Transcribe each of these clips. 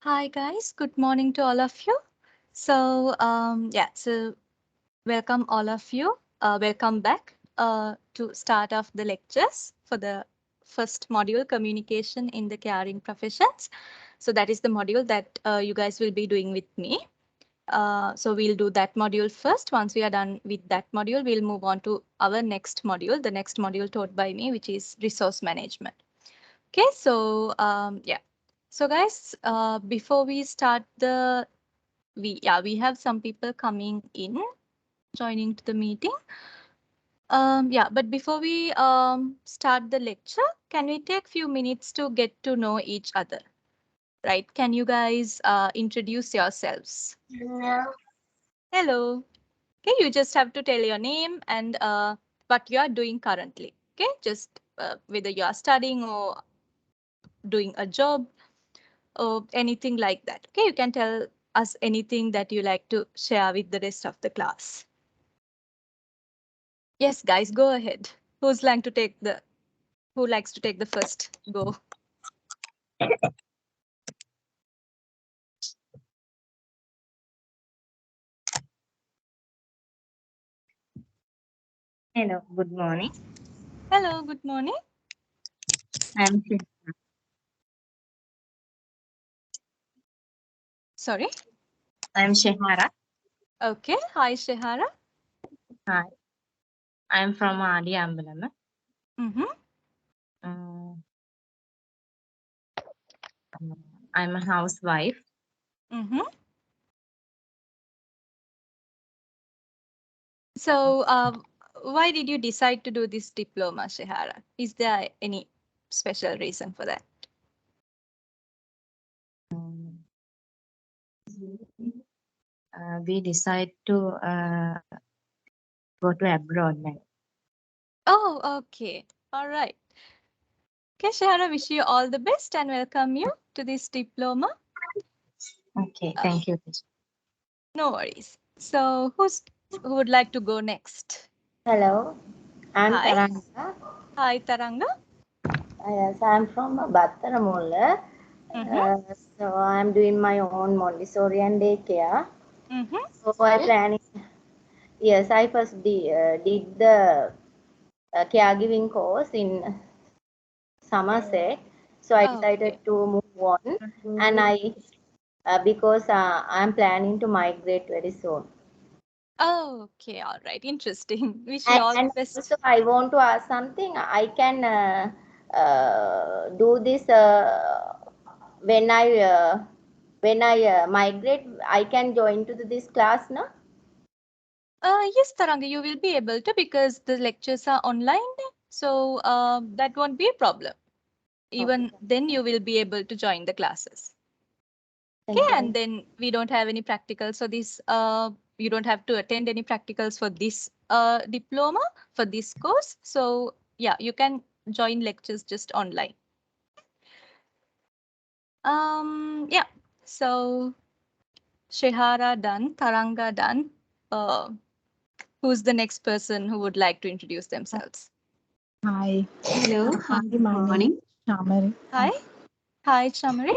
Hi guys, good morning to all of you. So welcome all of you. Welcome back to start off the lectures for the first module, communication in the caring professions. So that is the module that you guys will be doing with me. So we'll do that module first. Once we are done with that module, we'll move on to our next module, the next module taught by me, which is resource management. Okay, so guys, before we start we have some people coming in, joining to the meeting. But before we start the lecture, can we take few minutes to get to know each other, right? Can you guys introduce yourselves? Yeah. Hello. Okay, you just have to tell your name and what you are doing currently. Okay, just whether you are studying or doing a job or anything like that. Okay, you can tell us anything that you like to share with the rest of the class. Yes, guys, go ahead. Who likes to take the first go? Hello, good morning. Hello, good morning. I'm Sorry. Shehara. Okay, hi Shehara. Hi, I'm from Adi Ambalama. Mm-hmm. Um, I'm a housewife. Mm-hmm. So why did you decide to do this diploma, Shehara? Is there any special reason for that? Um, we decide to go to abroad now. Oh, okay. All right. Okay, Shehara, wish you all the best and welcome you to this diploma. Okay, Uh, thank you. no worries. So who would like to go next? Hello, I'm Hi. Taranga. Hi, Taranga. Yes, I'm from Battaramulla. Mm-hmm. So I'm doing my own Montessori and daycare. Mm-hmm. So I planning. Yes, I first did the caregiving course in Somerset. So I Oh, okay. decided to move on, and I because I'm planning to migrate very soon. Oh, okay. All right. Interesting. Wish you all the And also, best. I want to ask something. I can do this when I migrate. I can join to this class, no? Yes, Taranga, you will be able to because the lectures are online. So that won't be a problem. Okay, Even then, you will be able to join the classes. Okay, thank you. and then we don't have any practicals. So this you don't have to attend any practicals for this diploma for this course. So yeah, you can join lectures just online. Yeah. So Shehara done, Taranga done. Who's the next person who would like to introduce themselves? Hi. Hello, Hi, good my name morning. is Shamari. Hi. Hi, Chamari.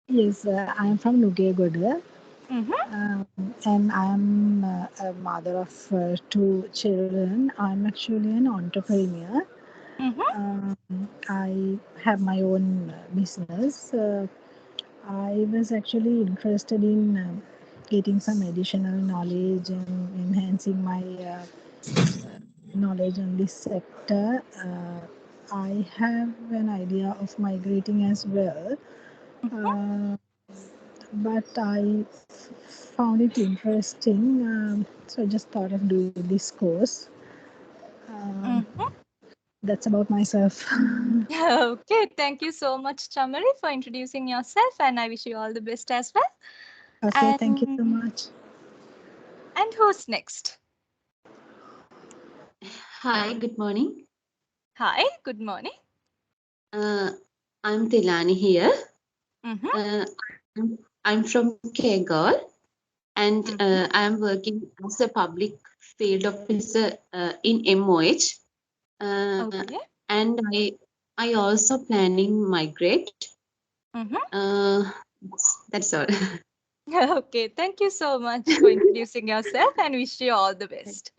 Yes, I am from Nugegoda, Mm-hmm. and I am a mother of two children. I'm actually an entrepreneur. Mm-hmm. I have my own business. I was actually interested in getting some additional knowledge and enhancing my knowledge on this sector. I have an idea of migrating as well, uh, but I found it interesting, so I just thought of doing this course. Um, Mm-hmm. that's about myself. Okay, thank you so much, Chamari, for introducing yourself, and I wish you all the best as well. Okay, thank you And so much. who's next? Hi, good morning. Hi, good morning. Uh, I'm Tilani here. Mm-hmm. I'm from Kegal and Mm-hmm. I'm working as a public field officer in MOH. Okay. And I also planning migrate. Mm-hmm. Uh, That's all. Okay, thank you so much for introducing yourself and wish you all the best.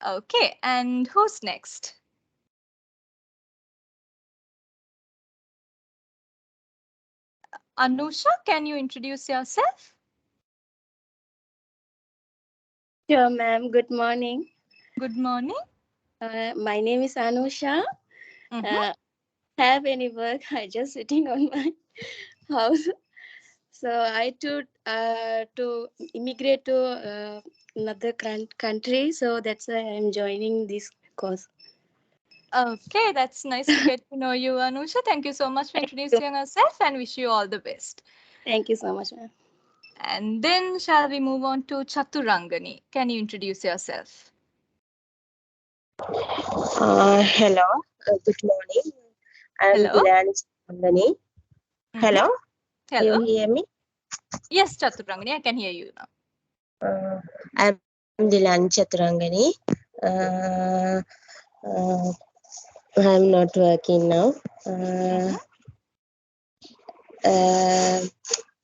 Okay, and who's next? Anusha, can you introduce yourself? Sure, ma'am. Good morning. Good morning. My name is Anusha. Mhm. Have any work? I just sitting on my house. So I to immigrate to another country. So that's why I'm joining this course. Okay, that's nice to get to know you, Anusha. Thank you so much for Thank you. introducing yourself and wish you all the best. Thank you so much, ma'am. And then shall we move on to Chaturangani? Can you introduce yourself? Hello, good morning. I'm Hello. Dilan Chandani. Mhm. Hello, Hello. you hear me? Yes, Chaturangani, I can hear you now. I'm Dilan Chaturangani. Uh, uh, I'm not working now. Mhm.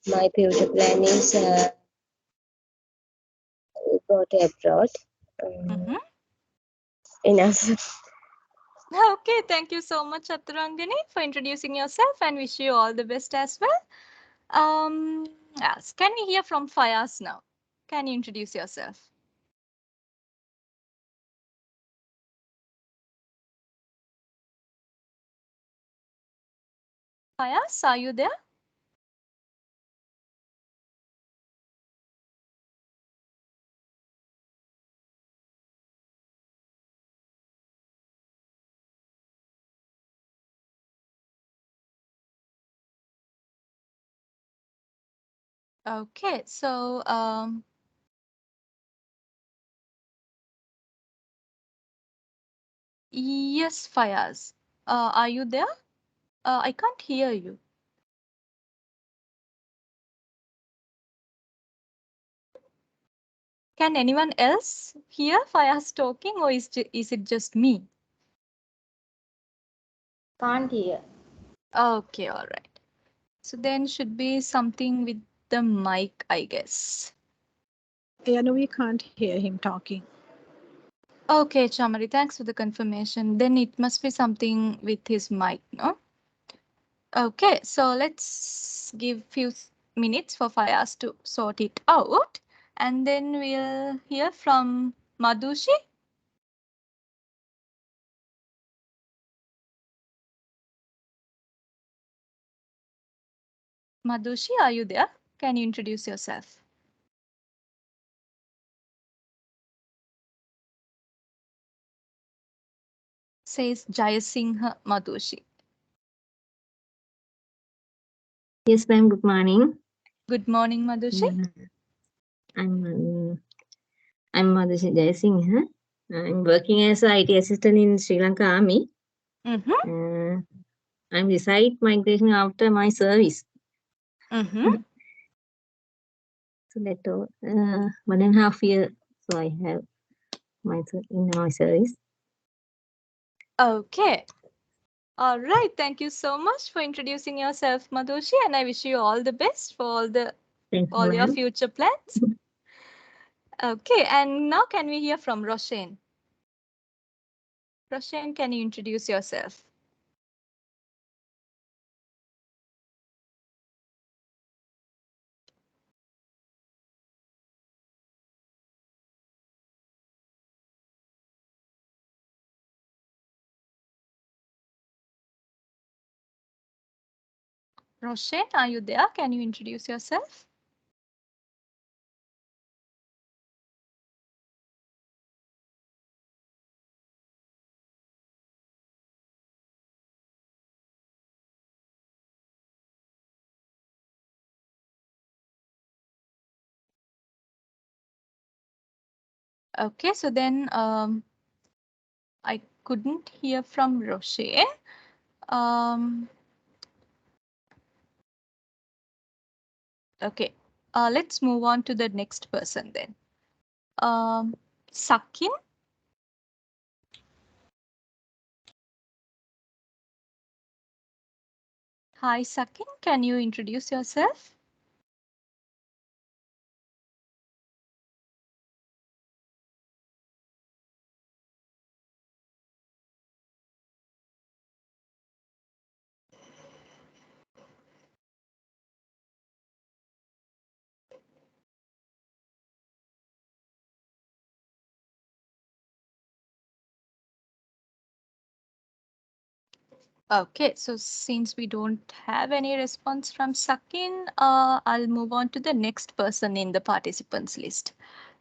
My future plan is go to abroad. Mhm. Enough. Okay, thank you so much, Chaturangani, for introducing yourself and wish you all the best as well. Yes, can we hear from Fayaz now? Can you introduce yourself? Fayaz, are you there? Okay, so yes, Fayaz. Are you there? I can't hear you. Can anyone else hear Fayaz talking, or is it just me? Can't hear. Okay, all right. So then should be something with the mic, I guess. Yeah, no, we can't hear him talking. Okay, Chamari, thanks for the confirmation. Then it must be something with his mic, no? Okay, so let's give few minutes for Fayaz to sort it out, and then we'll hear from Madhushi. Madhushi, are you there? Can you introduce yourself? Says Jayasingha Madhushi. Yes, ma'am. Good morning. Good morning, Madhushi. I'm Madhushi Jayasinghe. I'm working as an IT assistant in Sri Lanka Army. Mm-hmm. I'm reside migration after my service. Mm-hmm. So that 1.5 year. So I have in my service. Okay. All right. Thank you so much for introducing yourself, Madhushi, and I wish you all the best for Thank you, all your ma'am. future plans. Okay, and now can we hear from Roshan? Roshan, can you introduce yourself? Roshan, are you there? Can you introduce yourself? Okay, so then I couldn't hear from Roshan. Okay, let's move on to the next person then. Sakin. Hi, Sakin. Can you introduce yourself? Okay, so since we don't have any response from Sakin, I'll move on to the next person in the participants list.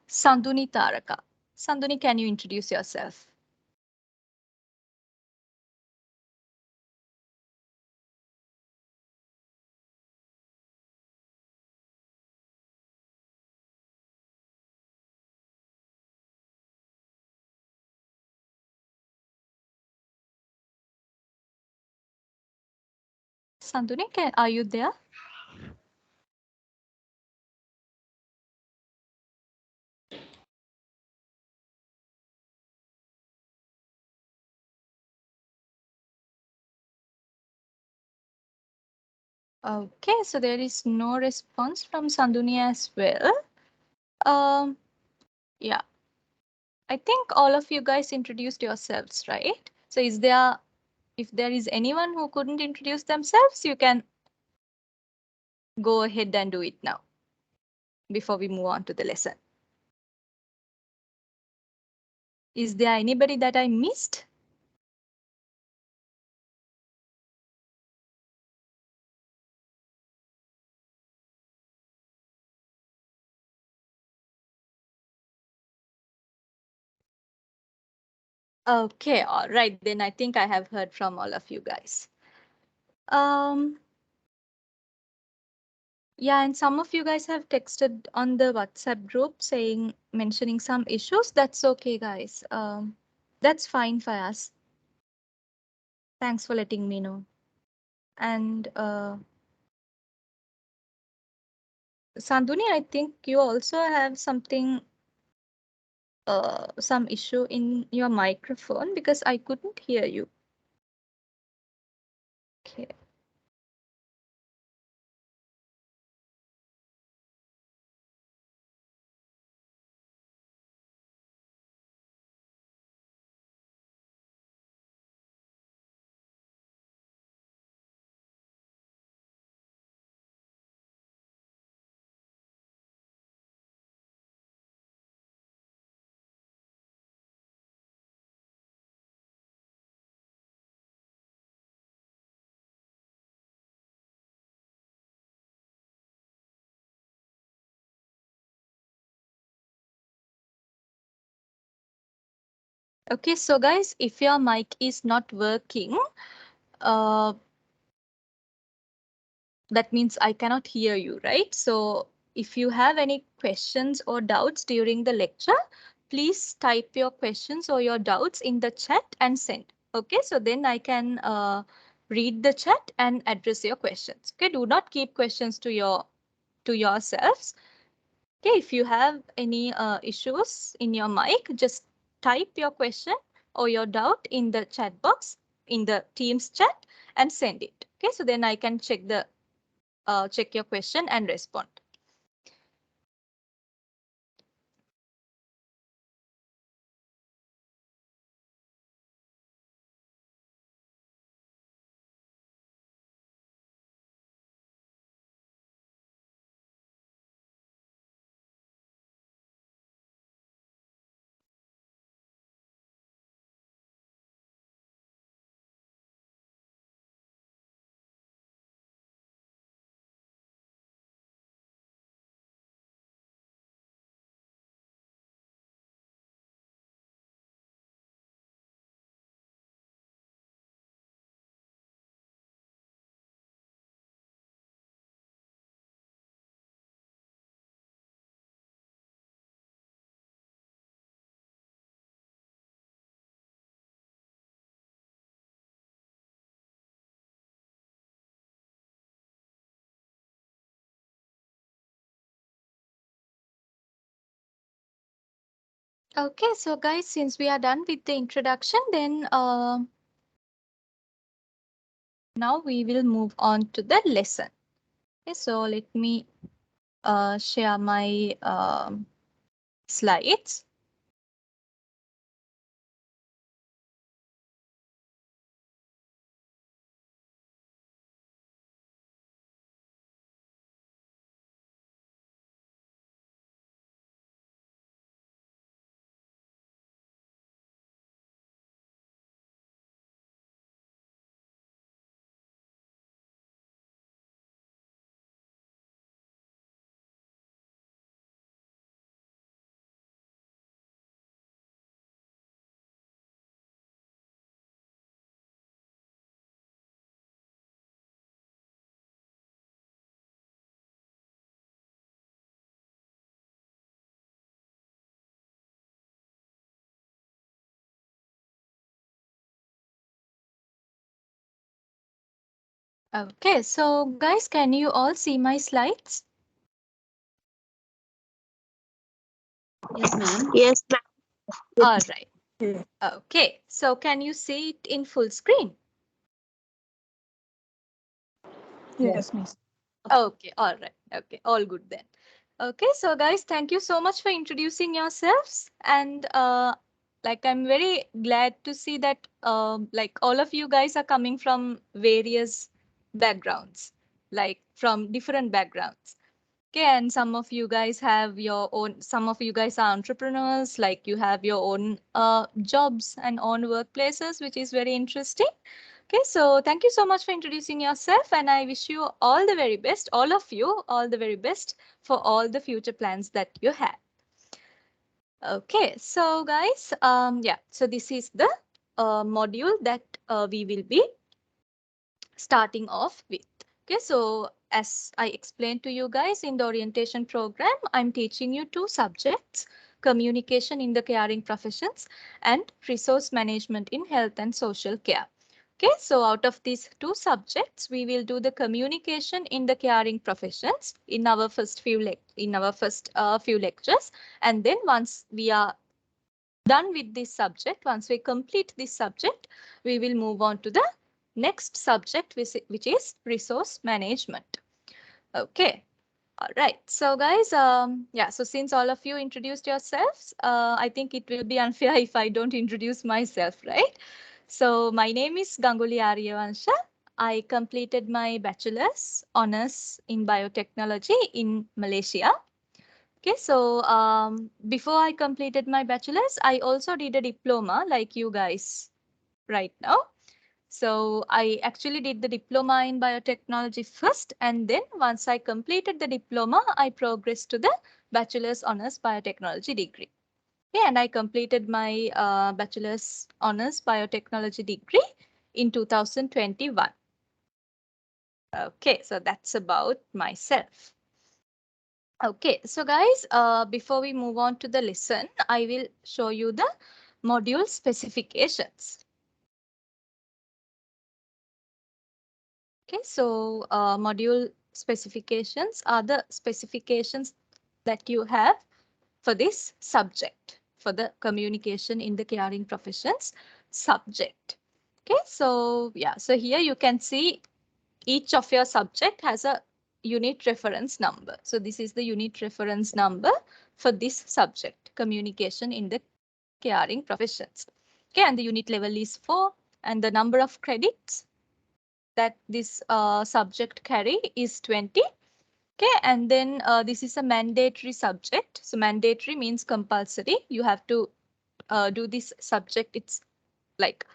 Sanduni Taraka. Sanduni, can you introduce yourself? Sanduni, are you there? Okay, so there is no response from Sanduni as well. Yeah. I think all of you guys introduced yourselves, right? So if there is anyone who couldn't introduce themselves, you can go ahead and do it now before we move on to the lesson. Is there anybody that I missed? Okay, all right, then I think I have heard from all of you guys. Yeah, and some of you guys have texted on the WhatsApp group mentioning some issues. That's okay, guys. That's fine for us. Thanks for letting me know. And Sanduni, I think you also have some issue in your microphone because I couldn't hear you. Okay. Okay, so guys, if your mic is not working, that means I cannot hear you, right? So if you have any questions or doubts during the lecture, please type your questions or your doubts in the chat and send. Okay, so then I can read the chat and address your questions. Okay, do not keep questions to yourselves. Okay, if you have any issues in your mic, just type your question or your doubt in the chat box in the Teams chat and send it. Okay, so then I can check your question and respond. Okay, so guys, since we are done with the introduction, then Now we will move on to the lesson. Okay, so let me share my slides. Okay, so guys, can you all see my slides? Yes, ma'am. Yes, ma'am. All right. Okay, so can you see it in full screen? Yes, Miss. Okay, all right. Okay, all good then. Okay, so guys, thank you so much for introducing yourselves. And like I'm very glad to see that like all of you guys are coming from various backgrounds, like from different backgrounds. Okay, and some of you guys have your own, some of you guys are entrepreneurs, like you have your own jobs and own workplaces, which is very interesting. Okay, so thank you so much for introducing yourself, and I wish you all the very best, all of you, all the very best for all the future plans that you have. Okay, so guys, yeah, so this is the module that we will be starting off with. Okay, so as I explained to you guys in the orientation program, I'm teaching you two subjects: communication in the caring professions and resource management in health and social care. Okay, so out of these two subjects, we will do the communication in the caring professions in our first few lectures, and then once we are done with this subject, once we complete this subject, we will move on to the next subject, which is resource management. Okay. All right. So guys, yeah, so since all of you introduced yourselves, I think it will be unfair if I don't introduce myself, right? So my name is Ganguly Aryavansha. I completed my bachelor's honors in biotechnology in Malaysia. Okay, so before I completed my bachelor's, I also did a diploma like you guys right now. So I actually did the diploma in biotechnology first, and then once I completed the diploma, I progressed to the bachelor's honors biotechnology degree. Okay, and I completed my bachelor's honors biotechnology degree in 2021. Okay, so that's about myself. Okay, so guys, before we move on to the lesson, I will show you the module specifications. Okay, so module specifications are the specifications that you have for this subject, for the communication in the caring professions subject. Okay, so yeah, so here you can see each of your subject has a unit reference number. So this is the unit reference number for this subject, communication in the caring professions. Okay, and the unit level is 4, and the number of credits that this subject carry is 20. Okay, and then this is a mandatory subject. So mandatory means compulsory. You have to do this subject. It's like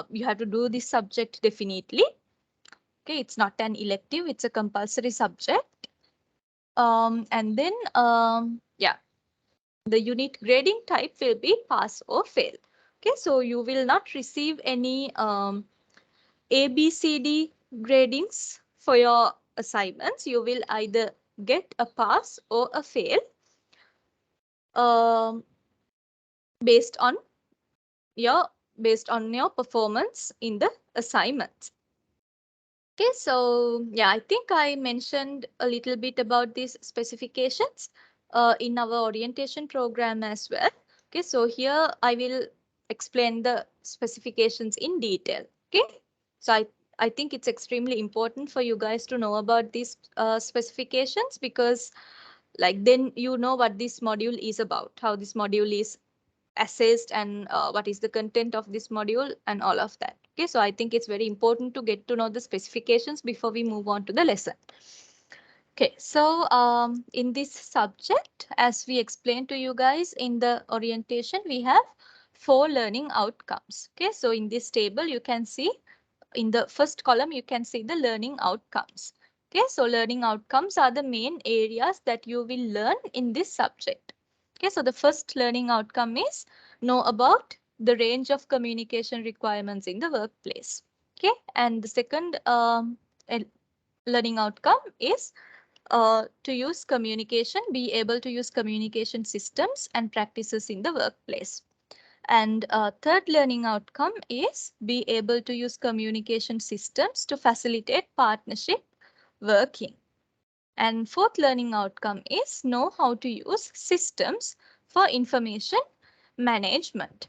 you have to do this subject definitely. Okay, it's not an elective, it's a compulsory subject. And then, yeah, the unit grading type will be pass or fail. Okay, so you will not receive any A, B, C, D gradings for your assignments. You will either get a pass or a fail um, based on based on your performance in the assignments. Okay, so yeah, I think I mentioned a little bit about these specifications in our orientation program as well. Okay, so here I will explain the specifications in detail. Okay, so I think it's extremely important for you guys to know about these specifications, because like then you know what this module is about, how this module is assessed, and what is the content of this module and all of that. Okay, so I think it's very important to get to know the specifications before we move on to the lesson. Okay, so in this subject, as we explained to you guys in the orientation, we have 4 learning outcomes. Okay, so in this table, you can see in the first column, you can see the learning outcomes. Okay, so learning outcomes are the main areas that you will learn in this subject. Okay, so the first learning outcome is know about the range of communication requirements in the workplace. Okay, and the second learning outcome is to use communication, be able to use communication systems and practices in the workplace. And third learning outcome is be able to use communication systems to facilitate partnership working. And fourth learning outcome is know how to use systems for information management.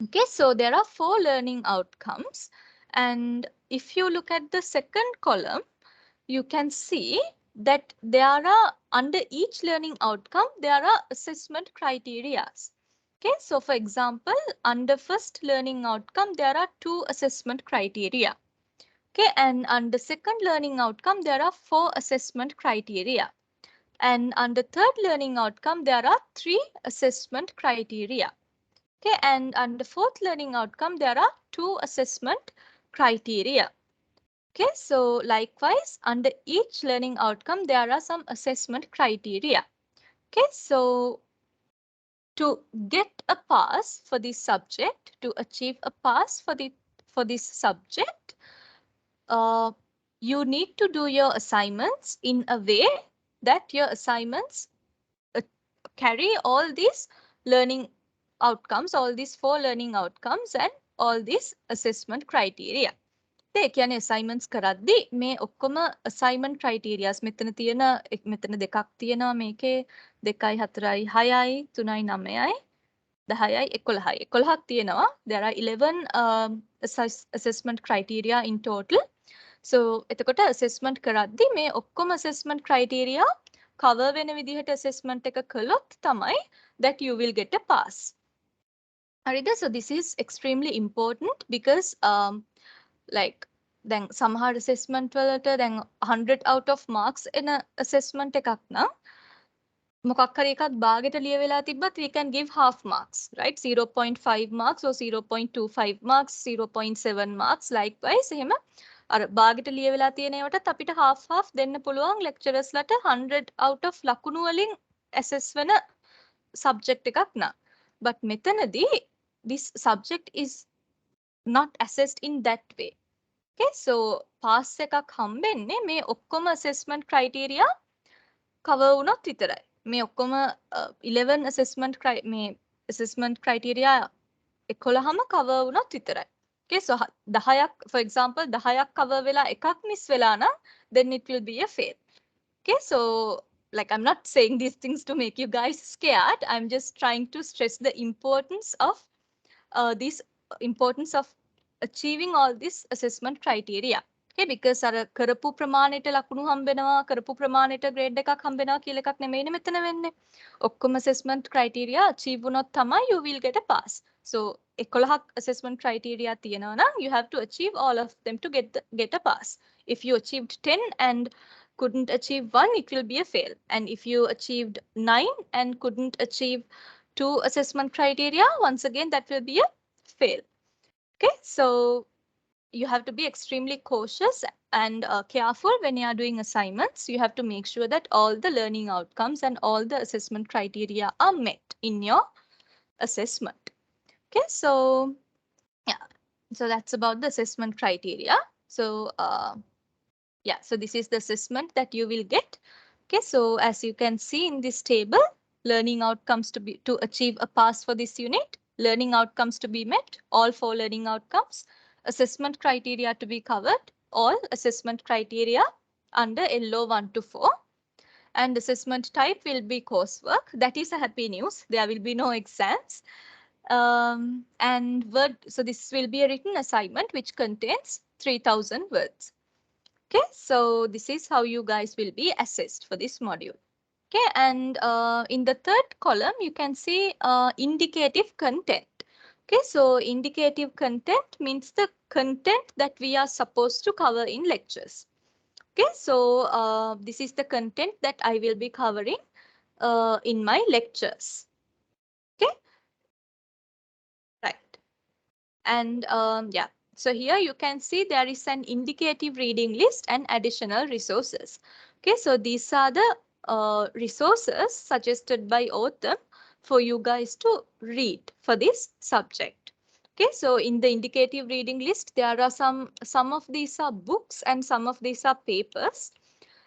Okay, so there are 4 learning outcomes. And if you look at the second column, you can see that there are, under each learning outcome, there are assessment criteria. Okay, so for example, under first learning outcome, there are 2 assessment criteria. Okay, and under second learning outcome, there are 4 assessment criteria. And under third learning outcome, there are 3 assessment criteria. Okay, and under fourth learning outcome, there are 2 assessment criteria. Okay, so likewise, under each learning outcome, there are some assessment criteria. Okay, so to get a pass for this subject, to achieve a pass for this subject, you need to do your assignments in a way that your assignments carry all these learning outcomes, all these 4 learning outcomes and all these assessment criteria. ඒ කියන්නේ assignments කරද්දි මේ ඔක්කොම assignment criterias මෙතන තියෙන මෙතන දෙකක් තියෙනවා මේකේ 2යි 4යි 6යි 3යි 9යි 10යි 11යි 11ක් තියෙනවා. There are 11 assessment criteria in total. So එතකොට assessment කරද්දි මේ ඔක්කොම assessment criteria cover වෙන විදිහට assessment එක කළොත් තමයි that you will get a pass. හරිද? So this is extremely important because like then සමහර assessment වලට දැන් 100 out of marks එන assessment එකක් නම් මොකක් හරි එකක් භාගෙට ලියවෙලා තිබ්බත් we can give half marks, right? 0.5 marks or 0.25 marks, 0.7 marks. Likewise එහෙම අර භාගෙට ලියවෙලා තියෙන ඒවාටත් අපිට half දෙන්න පුළුවන් lecturers ලට 100 out of ලකුණු වලින් assess වෙන subject එකක් නම්. But මෙතනදී this subject is not assessed in that way. Okay, so pass එකක් හම්බෙන්නේ මේ ඔක්කොම assessment criteria cover වුණොත් විතරයි. මේ ඔක්කොම 11 assessment criteria 11ම cover වුණොත් විතරයි. Okay, so 10ක් for example 10ක් cover වෙලා එකක් miss වෙලා නම් then it will be a fail. Okay, so like I'm not saying these things to make you guys scared. I'm just trying to stress the importance of achieving all this assessment criteria. Okay, because අර කරපු ප්‍රමාණයට ලකුණු හම්බෙනවා, කරපු ප්‍රමාණයට grade එකක් හම්බෙනවා කියලා එකක් නෙමෙයිනේ මෙතන වෙන්නේ. ඔක්කොම assessment criteria achieve වුණොත් තමයි you will get a pass. So 11ක් assessment criteria තියෙනවා නම් you have to achieve all of them to get a pass. If you achieved 10 and couldn't achieve 1, it will be a fail. And if you achieved 9 and couldn't achieve 2 assessment criteria, once again that will be a fail. Okay, so you have to be extremely cautious and careful when you are doing assignments. You have to make sure that all the learning outcomes and all the assessment criteria are met in your assessment. Okay, so yeah, so that's about the assessment criteria. So yeah, so this is the assessment that you will get. Okay, so as you can see in this table, learning outcomes to achieve a pass for this unit, learning outcomes to be met, all 4 learning outcomes, assessment criteria to be covered, all assessment criteria under LO 1 to 4, and assessment type will be coursework. That is a happy news. There will be no exams. And so this will be a written assignment which contains 3000 words. Okay, so this is how you guys will be assessed for this module. Okay, and in the third column, you can see indicative content. Okay, so indicative content means the content that we are supposed to cover in lectures. Okay, so this is the content that I will be covering in my lectures. Okay, right. And yeah, so here you can see there is an indicative reading list and additional resources. Okay, so these are the resources suggested by author for you guys to read for this subject. Okay, so in the indicative reading list, there are some of these are books and some of these are papers.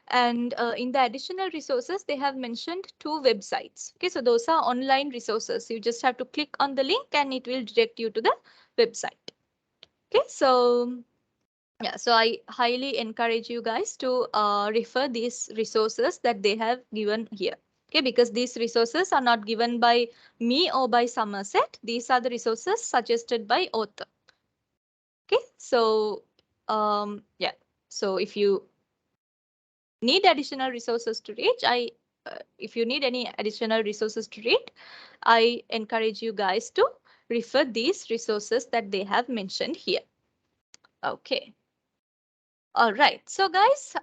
And in the additional resources, they have mentioned 2 websites. Okay, so those are online resources. You just have to click on the link and it will direct you to the website. Okay, so yeah, so I highly encourage you guys to refer these resources that they have given here. Okay, because these resources are not given by me or by Summerset. These are the resources suggested by author. Okay, so yeah, so if you need additional resources to read, if you need any additional resources to read, I encourage you guys to refer these resources that they have mentioned here. Okay. All right. So guys,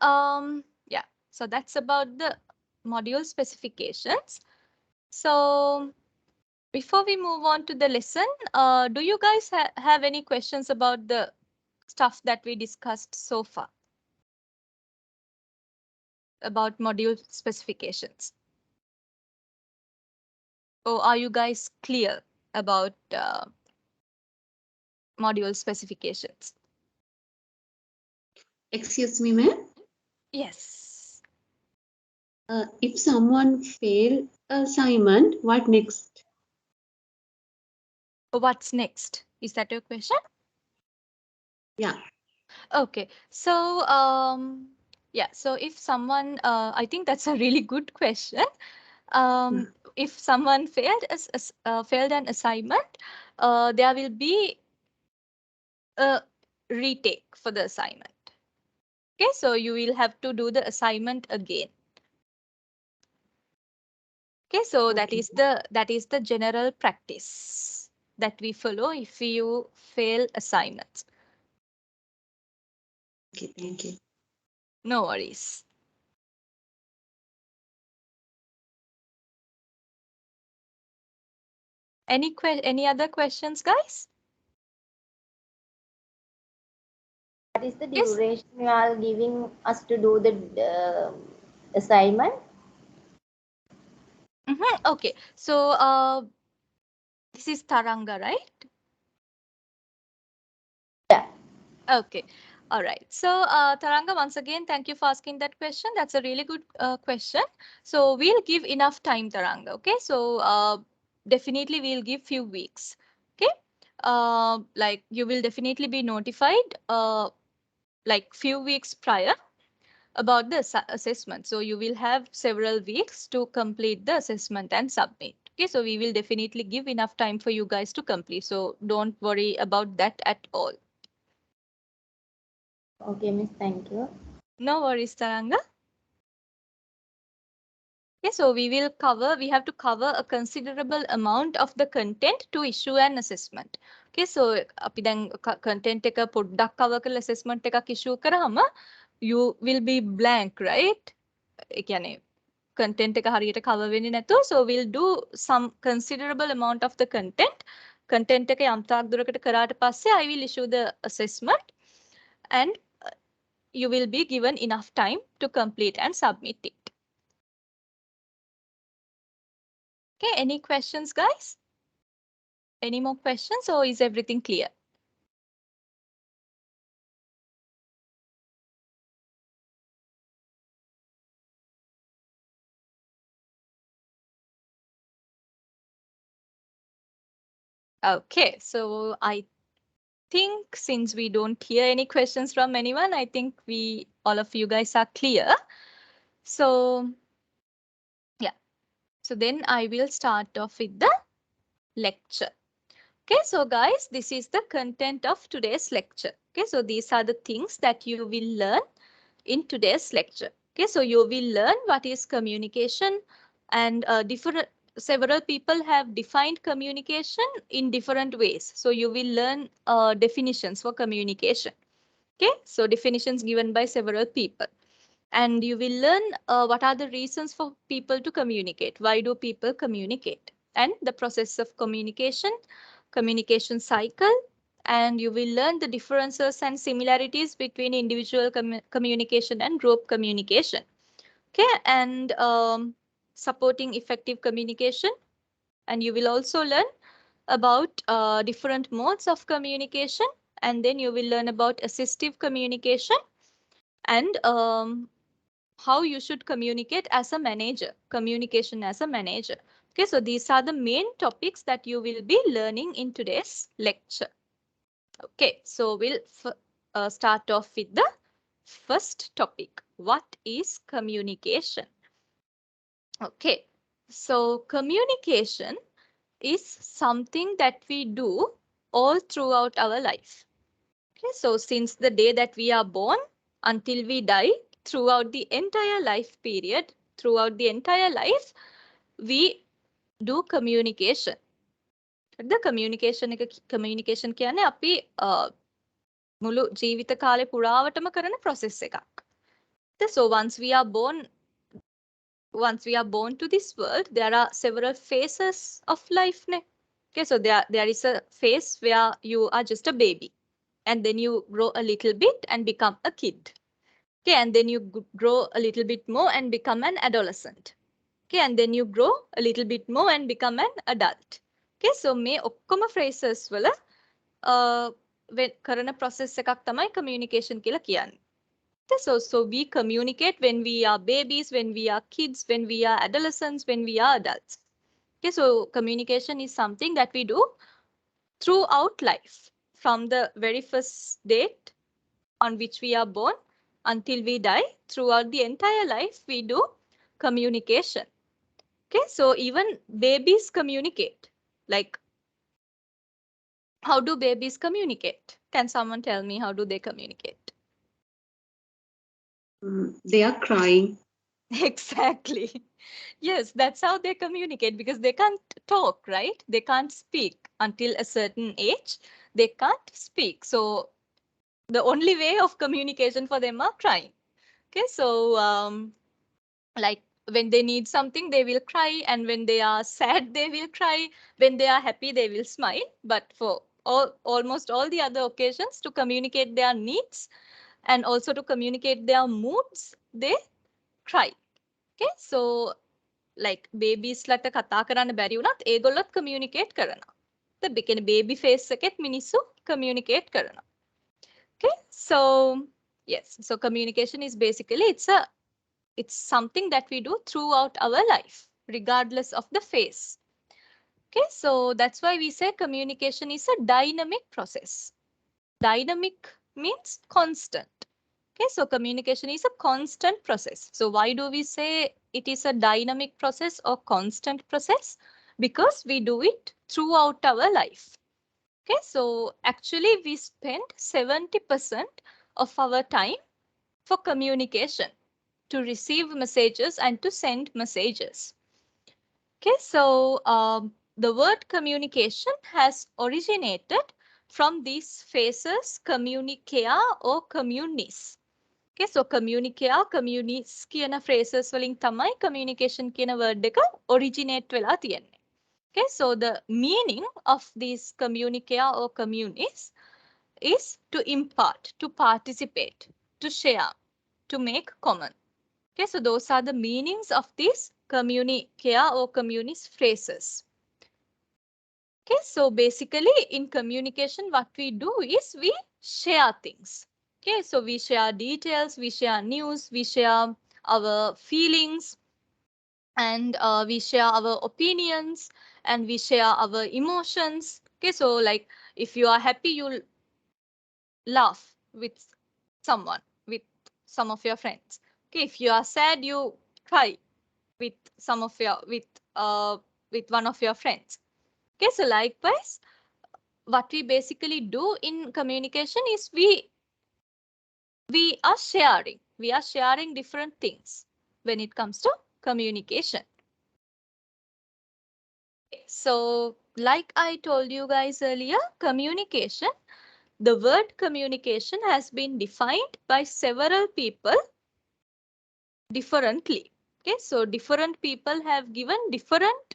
yeah, so that's about the module specifications. So before we move on to the lesson, do you guys have any questions about the stuff that we discussed so far about module specifications? Or are you guys clear about module specifications? Excuse me, ma'am. Yes. If someone fail assignment, what next? What's next? Is that your question? Yeah. Okay. So yeah, so if someone I think that's a really good question. If someone failed an assignment, there will be a retake for the assignment. Okay, so you will have to do the assignment again. Okay, so that is the general practice that we follow if you fail assignments. Okay, thank you. No worries. Any other questions, guys? What is the Yes. duration you are giving us to do the assignment? Okay, so this is Taranga, right? Yeah. Okay. All right. So, Taranga, once again, thank you for asking that question. That's a really good question. So we'll give enough time, Taranga. Okay. So definitely we'll give few weeks. Okay. Like you will definitely be notified like few weeks prior about the assessment. So you will have several weeks to complete the assessment and submit. Okay. So we will definitely give enough time for you guys to complete. So don't worry about that at all. Okay, miss. Thank you. No worries, Taranga. Okay, so we have to cover a considerable amount of the content to issue an assessment. Okay, so අපි දැන් content එක පොඩ්ඩක් cover කරලා assessment එකක් issue කරාම you will be blank, right? ඒ කියන්නේ content එක හරියට cover වෙන්නේ නැතුව, so we'll do some considerable amount of the content එක යම් තාක් දුරකට කරාට පස්සේ I will issue the assessment and you will be given enough time to complete and submit it. Okay, any questions, guys? Any more questions or is everything clear? Okay, so I think since we don't hear any questions from anyone, I think all of you guys are clear. So yeah, so then I will start off with the lecture. Okay, so guys, this is the content of today's lecture. Okay, so these are the things that you will learn in today's lecture. Okay, so you will learn what is communication, and several people have defined communication in different ways. So you will learn definitions for communication. Okay, so definitions given by several people. And you will learn what are the reasons for people to communicate. Why do people communicate? And the process of communication, communication cycle, and you will learn the differences and similarities between individual communication and group communication. Okay, and supporting effective communication. And you will also learn about different modes of communication, and then you will learn about assistive communication and how you should communicate as a manager, communication as a manager. Okay, so these are the main topics that you will be learning in today's lecture. Okay, so we'll start off with the first topic. What is communication? Okay, so communication is something that we do all throughout our life. Okay, so since the day that we are born until we die, throughout the entire life period, throughout the entire life, we do communication. The communication කියන්නේ අපි මුළු ජීවිත කාලේ පුරාවටම කරන process එකක්. So once we are born to this world, there are several phases of life. Okay, so there is a phase where you are just a baby, and then you grow a little bit and become a kid. Okay, and then you grow a little bit more and become an adolescent. Okay, and then you grow a little bit more and become an adult. Okay, so මේ ඔක්කොම phrases වල කරන process එකක් තමයි communication කියලා කියන්නේ. So we communicate when we are babies, when we are kids, when we are adolescents, when we are adults. Okay, so communication is something that we do throughout life, from the very first date on which we are born until we die. Throughout the entire life, we do communication. Okay, so even babies communicate. Like, how do babies communicate? Can someone tell me how do they communicate? They are crying. Exactly. Yes, that's how they communicate, because they can't talk, right? They can't speak until a certain age. They can't speak. So the only way of communication for them are crying. Okay, so like when they need something, they will cry, and when they are sad, they will cry. When they are happy, they will smile. But for almost all the other occasions, to communicate their needs and also to communicate their moods, they cry. Okay, so like babies ලට කතා කරන්න බැරි වුණත් ඒගොල්ලොත් communicate කරනවා. The කියන්නේ baby face එකෙත් මිනිස්සු communicate කරනවා. Okay, so yes, so communication is basically it's something that we do throughout our life, regardless of the phase. Okay, so that's why we say communication is a dynamic process. Dynamic means constant. Okay, so communication is a constant process. So why do we say it is a dynamic process or constant process? Because we do it throughout our life. Okay, so actually we spend 70% of our time for communication, to receive messages and to send messages. Okay, so the word communication has originated from these phrases communicare or communis. Okay, so communicare, communis කියන phrases වලින් තමයි communication කියන word එක originate වෙලා තියෙන්නේ. Okay, so the meaning of these communicare or communis is to impart, to participate, to share, to make common. Okay, so those are the meanings of these communicare or communis phrases. Okay, so basically in communication, what we do is we share things. Okay, so we share details, we share news, we share our feelings, and we share our opinions, and we share our emotions. Okay, so like if you are happy, you'll laugh with someone, with some of your friends. Okay, if you are sad, you cry with some of your with one of your friends. Okay, so likewise, what we basically do in communication is we are sharing different things when it comes to communication. So like I told you guys earlier, communication, the word communication has been defined by several people differently. Okay, so different people have given different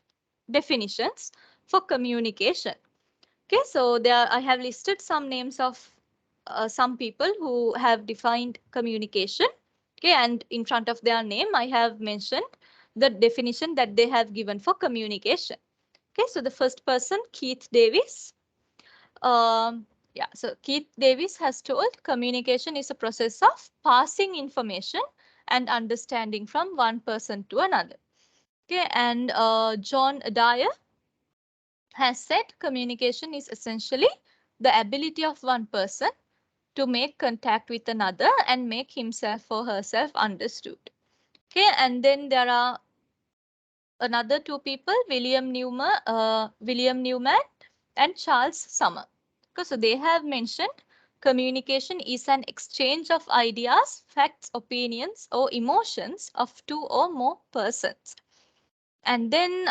definitions for communication. Okay, so there I have listed some names of some people who have defined communication. Okay, and in front of their name, I have mentioned the definition that they have given for communication. Okay, so the first person, Keith Davis. Yeah, so Keith Davis has told communication is a process of passing information and understanding from one person to another. Okay, and John Dyer has said communication is essentially the ability of one person to make contact with another and make himself or herself understood. Okay, and then there are another two people, William Newman and Charles Summer. Okay, so they have mentioned communication is an exchange of ideas, facts, opinions, or emotions of two or more persons. And then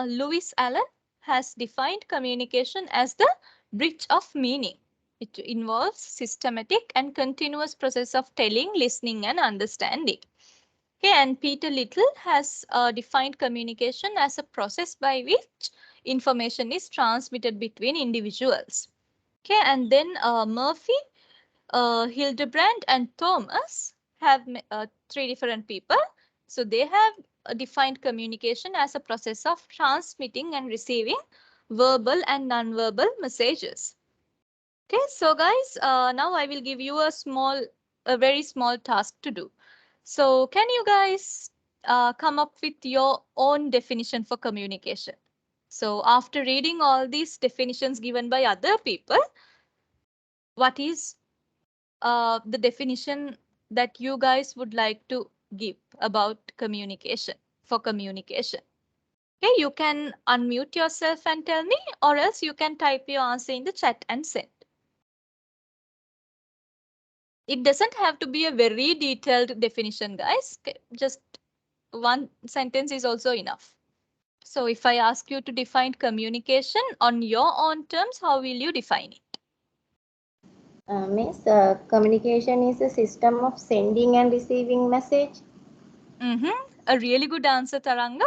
Lewis Allen has defined communication as the bridge of meaning. It involves systematic and continuous process of telling, listening, and understanding. Okay, and Peter Little has defined communication as a process by which information is transmitted between individuals. Okay, and then Murphy, Hildebrand, and Thomas have three different people. So they have defined communication as a process of transmitting and receiving verbal and non-verbal messages. Okay, so guys, now I will give you a very small task to do. So can you guys come up with your own definition for communication? So after reading all these definitions given by other people, what is the definition that you guys would like to give about communication for communication? Okay, you can unmute yourself and tell me, or else you can type your answer in the chat and send. It doesn't have to be a very detailed definition, guys. Okay, just one sentence is also enough. So if I ask you to define communication on your own terms, how will you define it? Miss, communication is a system of sending and receiving message. A really good answer, Taranga.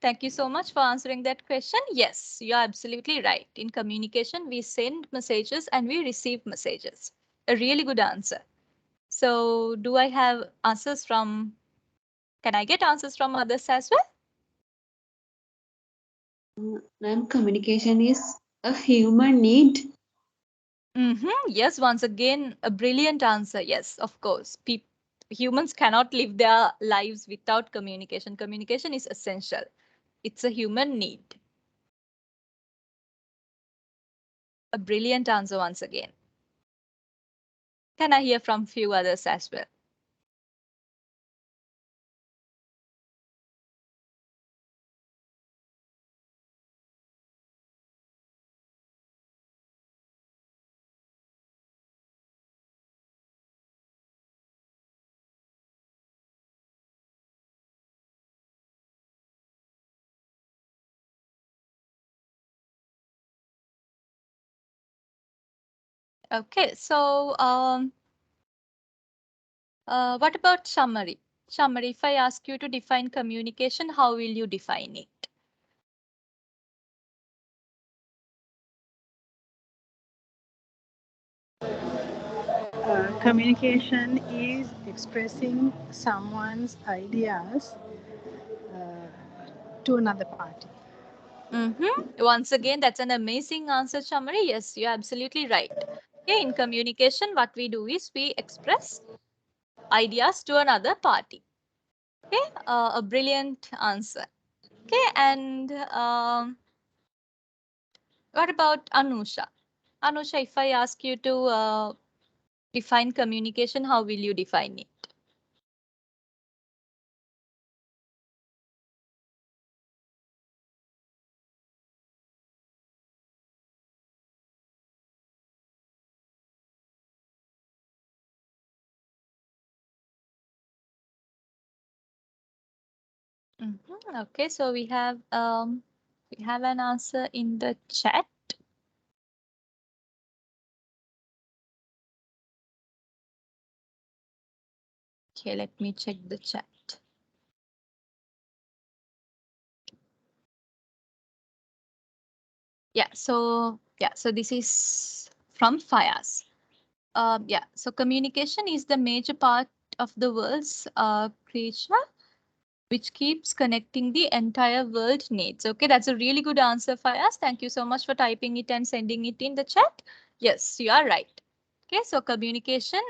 Thank you so much for answering that question. Yes, you're absolutely right. In communication, we send messages and we receive messages. A really good answer. So do I have answers from, can I get answers from others as well? Ma'am, communication is a human need. Yes, once again, a brilliant answer. Yes, of course. Humans cannot live their lives without communication. Communication is essential. It's a human need. A brilliant answer once again. Can I hear from few others as well? Okay, so what about Shamari? Shamari, if I ask you to define communication, how will you define it? Communication is expressing someone's ideas to another party. Once again, that's an amazing answer, Shamari. Yes, you're absolutely right. Okay, in communication, what we do is we express ideas to another party. Okay, a brilliant answer. Okay, and what about Anusha? Anusha, if I ask you to define communication, how will you define it? Okay, so we have an answer in the chat. Okay, let me check the chat. Yeah, so this is from Fayaz. Yeah, so communication is the major part of the world's creature which keeps connecting the entire world needs. Okay, that's a really good answer, Fayaz. Thank you so much for typing it and sending it in the chat. Yes, you are right. Okay, so communication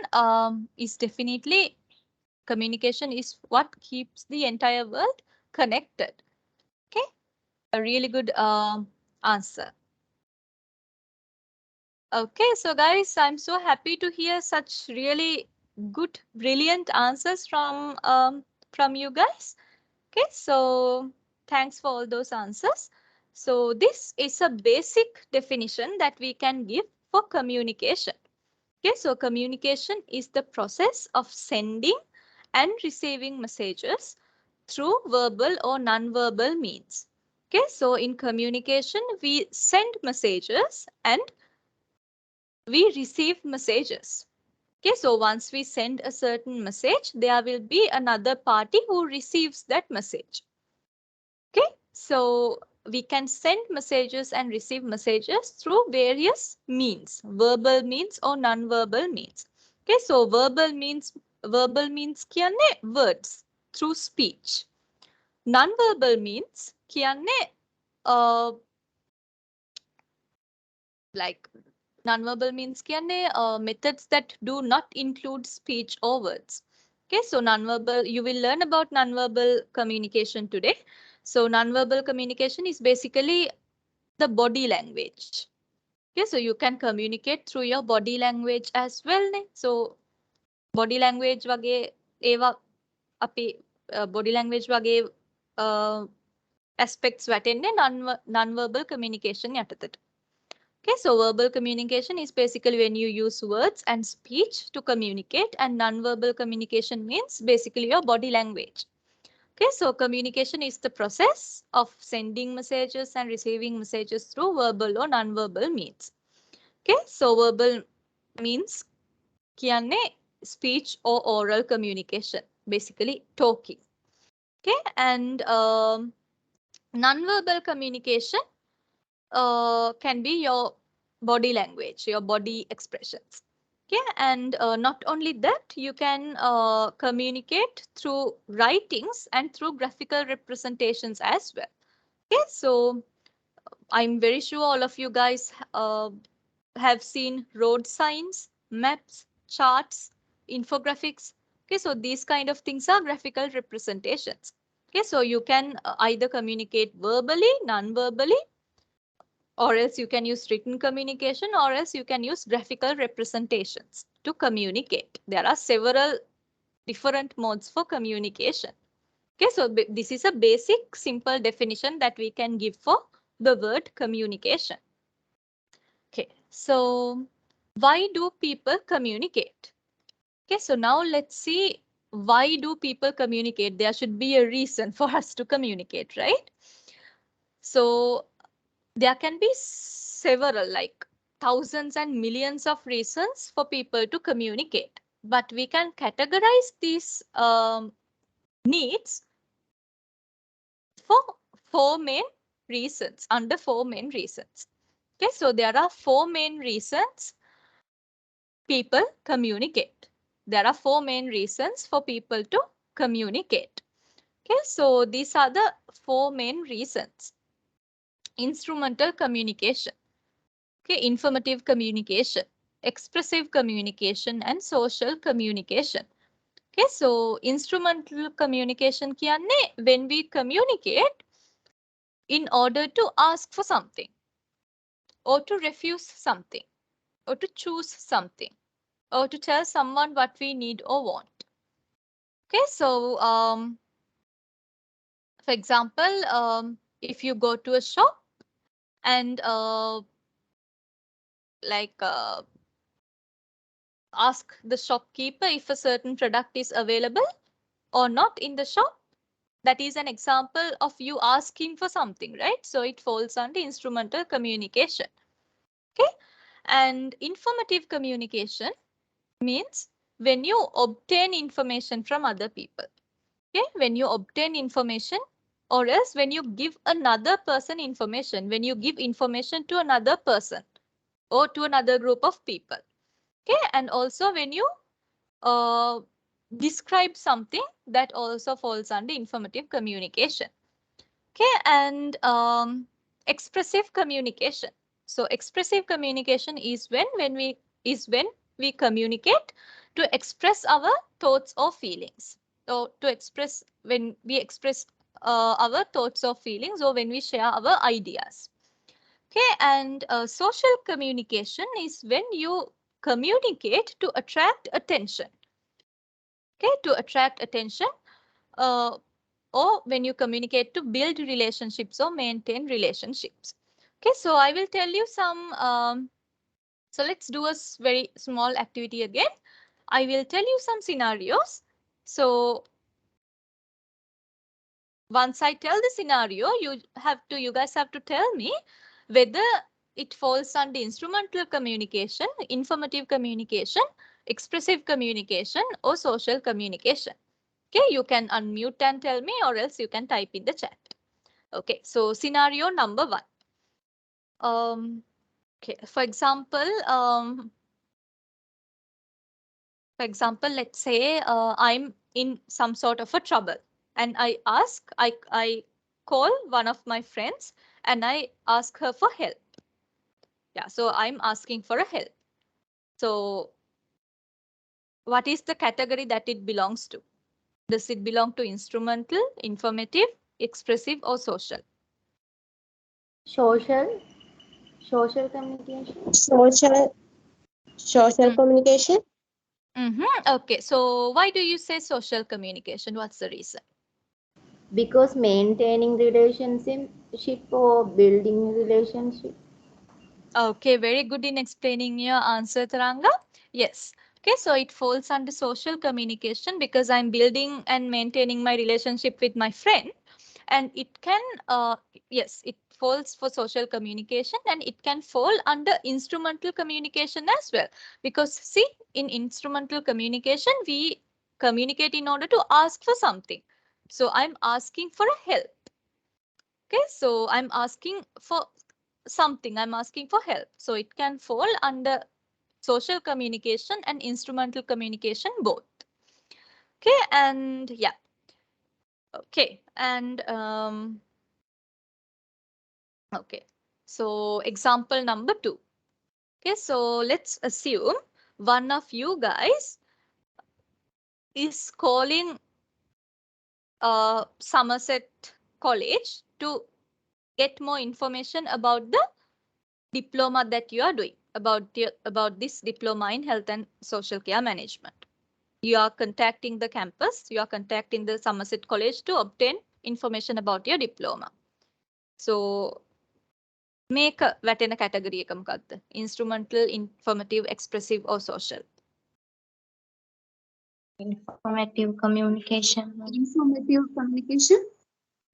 is definitely communication is what keeps the entire world connected. Okay, a really good answer. Okay, so guys, I'm so happy to hear such really good, brilliant answers from you guys. Okay, so thanks for all those answers. So this is a basic definition that we can give for communication. Okay, so communication is the process of sending and receiving messages through verbal or non-verbal means. Okay, so in communication, we send messages and we receive messages. Okay, so once we send a certain message, there will be another party who receives that message. Okay, so we can send messages and receive messages through various means, verbal means or non-verbal means. Okay, so verbal means කියන්නේ words through speech. Non-verbal means කියන්නේ like non-verbal means කියන්නේ methods that do not include speech or words. Okay, so non-verbal, you will learn about non-verbal communication today. So non-verbal communication is basically the body language. Okay, so you can communicate through your body language as well. So body language වගේ ඒවා අපි body language වගේ aspects වැටෙන්නේ non-verbal communication යටතට. Okay, so verbal communication is basically when you use words and speech to communicate, and non-verbal communication means basically your body language. Okay, so communication is the process of sending messages and receiving messages through verbal or non-verbal means. Okay, so verbal means කියන්නේ speech or oral communication, basically talking. Okay, and non-verbal communication can be your body language, your body expressions. Okay, and not only that, you can communicate through writings and through graphical representations as well. Okay, so I'm very sure all of you guys have seen road signs, maps, charts, infographics. Okay, so these kind of things are graphical representations. Okay, so you can either communicate verbally, non-verbally, or else you can use written communication, or else you can use graphical representations to communicate. There are several different modes for communication. Okay, so this is a basic simple definition that we can give for the word communication. Okay, so why do people communicate? Okay, so now let's see, why do people communicate? There should be a reason for us to communicate, right? So there can be several, like thousands and millions of reasons for people to communicate, but we can categorize these needs for four main reasons, under four main reasons. Okay, so there are four main reasons people communicate. There are four main reasons for people to communicate. Okay, so these are the four main reasons. Instrumental communication. Okay, informative communication, expressive communication, and social communication. Okay, so instrumental communication කියන්නේ when we communicate in order to ask for something, or to refuse something, or to choose something, or to tell someone what we need or want. Okay, so for example, if you go to a shop and ask the shopkeeper if a certain product is available or not in the shop, that is an example of you asking for something, right? So it falls under instrumental communication. Okay. And informative communication means when you obtain information from other people. Okay. When you obtain information, or else when you give another person information, when you give information to another person or to another group of people. Okay. And also when you describe something, that also falls under informative communication. Okay. And expressive communication. So expressive communication is when we communicate to express our thoughts or feelings. So to express, when we express our thoughts or feelings, or when we share our ideas. Okay. And social communication is when you communicate to attract attention. Okay. To attract attention, uh, or when you communicate to build relationships or maintain relationships. Okay, so I will tell you some, so let's do a very small activity again. I will tell you some scenarios. So once I tell the scenario, you guys have to tell me whether it falls under instrumental communication, informative communication, expressive communication, or social communication. Okay, you can unmute and tell me, or else you can type in the chat. Okay, so scenario number 1. Okay, for example, let's say I'm in some sort of a trouble, and I call one of my friends and I ask her for help. Yeah, so I'm asking for a help. So what is the category that it belongs to? Does it belong to instrumental, informative, expressive, or social? Social communication. Social communication. Okay, so why do you say social communication? What's the reason? Because maintaining relationship or building relationship. Okay, very good in explaining your answer, Taranga. Yes. Okay, so it falls under social communication because I'm building and maintaining my relationship with my friend. And it can, yes, it falls for social communication, and it can fall under instrumental communication as well. Because see, in instrumental communication, we communicate in order to ask for something. So I'm asking for a help. Okay, so I'm asking for something, I'm asking for help. So it can fall under social communication and instrumental communication both. Okay, and yeah. Okay, and okay, so example number 2. Okay, so let's assume one of you guys is calling Somerset College to get more information about the diploma that you are doing, about this diploma in health and social care management. You are contacting the campus, you are contacting the Somerset College to obtain information about your diploma. So මේක වැටෙන category එක මොකක්ද? Instrumental, informative, expressive, or social? Informative communication. Informative communication.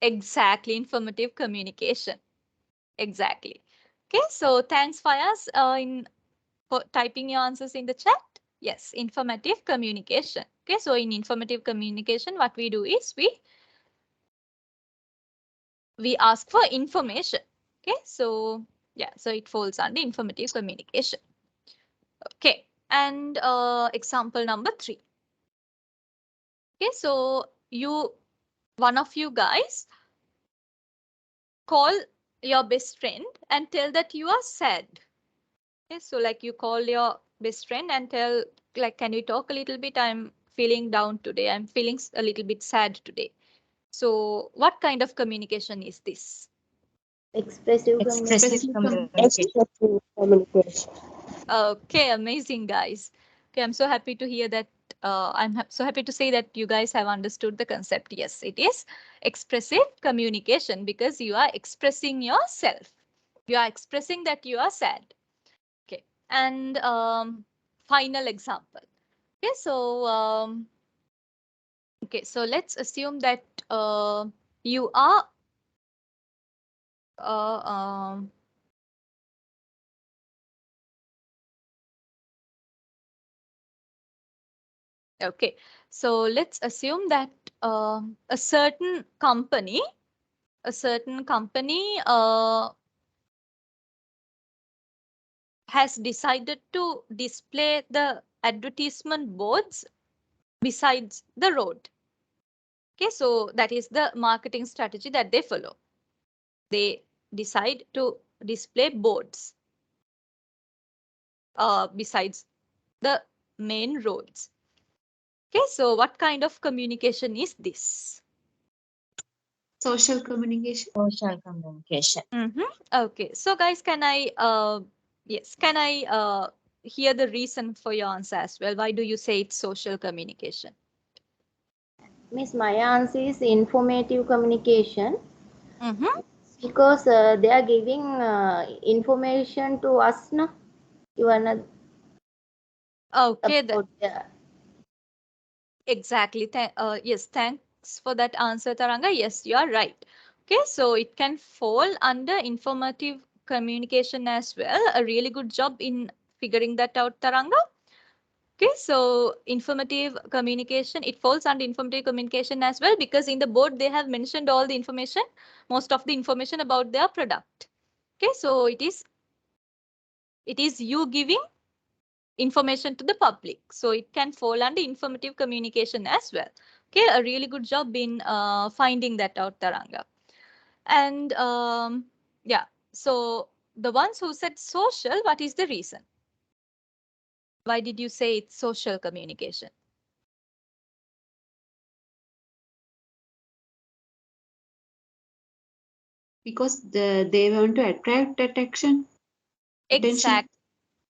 Exactly, informative communication. Exactly. Okay, so thanks Fayaz for typing your answers in the chat. Yes, informative communication. Okay, so in informative communication, what we do is we ask for information. Okay, so yeah, so it falls under informative communication. Okay, and example number 3. Okay, so one of you guys call your best friend and tell that you are sad. Okay, so like you call your best friend and tell, like, can we talk a little bit? I'm feeling down today. I'm feeling a little bit sad today. So what kind of communication is this? Expressive Expressive communication. communication. Expressive communication. Okay, amazing, guys. Okay, I'm so happy to hear that. So happy to say that you guys have understood the concept. Yes, it is expressive communication because you are expressing yourself. You are expressing that you are sad. Okay, and final example. Okay, so let's assume that you are uh, okay, so let's assume that a certain company has decided to display the advertisement boards besides the road. Okay, so that is the marketing strategy that they follow. They decide to display boards besides the main roads. Okay, so what kind of communication is this? Social communication. Social communication. Okay, so guys, can I hear the reason for your answer as well? Why do you say it's social communication? Miss, my answer is informative communication because they are giving information to us, no? Even Okay, about the exactly. Yes, thanks for that answer, Taranga. Yes, you are right. Okay, so it can fall under informative communication as well. A really good job in figuring that out, Taranga. Okay, so informative communication, it falls under informative communication as well because in the board they have mentioned all the information, most of the information about their product. Okay, so it is you giving information to the public. So it can fall under informative communication as well. Okay, a really good job in finding that out, Taranga. And yeah, so the ones who said social, what is the reason? Why did you say it's social communication? Because they want to attract attention.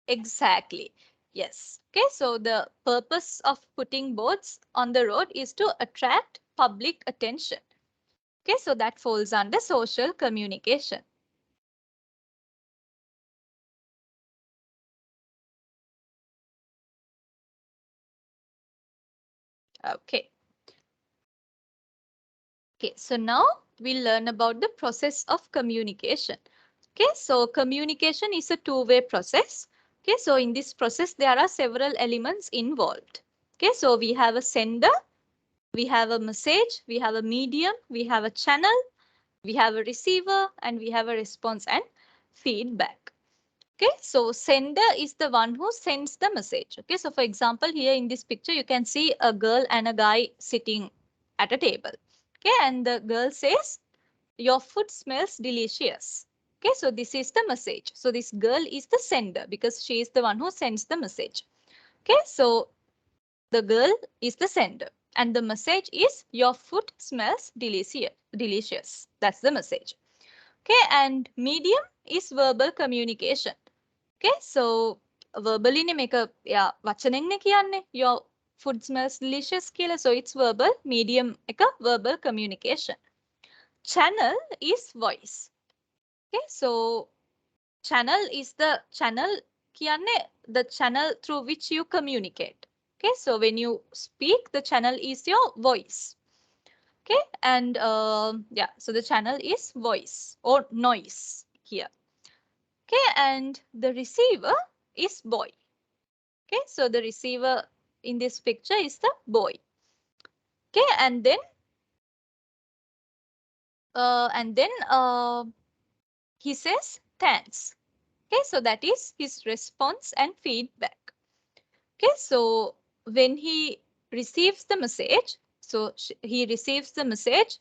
Exactly. Yes. Okay, so the purpose of putting boards on the road is to attract public attention. Okay, so that falls under social communication. Okay. Okay, so now we'll learn about the process of communication. Okay, so communication is a two-way process. Okay, so in this process, there are several elements involved. Okay, so we have a sender, we have a message, we have a medium, we have a channel, we have a receiver, and we have a response and feedback. Okay, so sender is the one who sends the message. Okay, so for example, here in this picture, you can see a girl and a guy sitting at a table. Okay, and the girl says, "Your food smells delicious." Okay, so this is the message. So this girl is the sender because she is the one who sends the message. Okay, so the girl is the sender and the message is, "Your food smells delicious. That's the message. Okay, and medium is verbal communication. Okay, so verbally ne make a වචනෙන් නේ කියන්නේ your food smells delicious කියලා. So it's verbal. Medium එක verbal communication. Channel is voice. Okay, so channel is the channel කියන්නේ the channel through which you communicate. Okay, so when you speak, the channel is your voice. Okay, and yeah, so the channel is voice or noise here. Okay, and the receiver is boy. Okay, so the receiver in this picture is the boy. Okay, and then he says thanks. Okay, so that is his response and feedback. Okay, so when he receives the message, so he receives the message,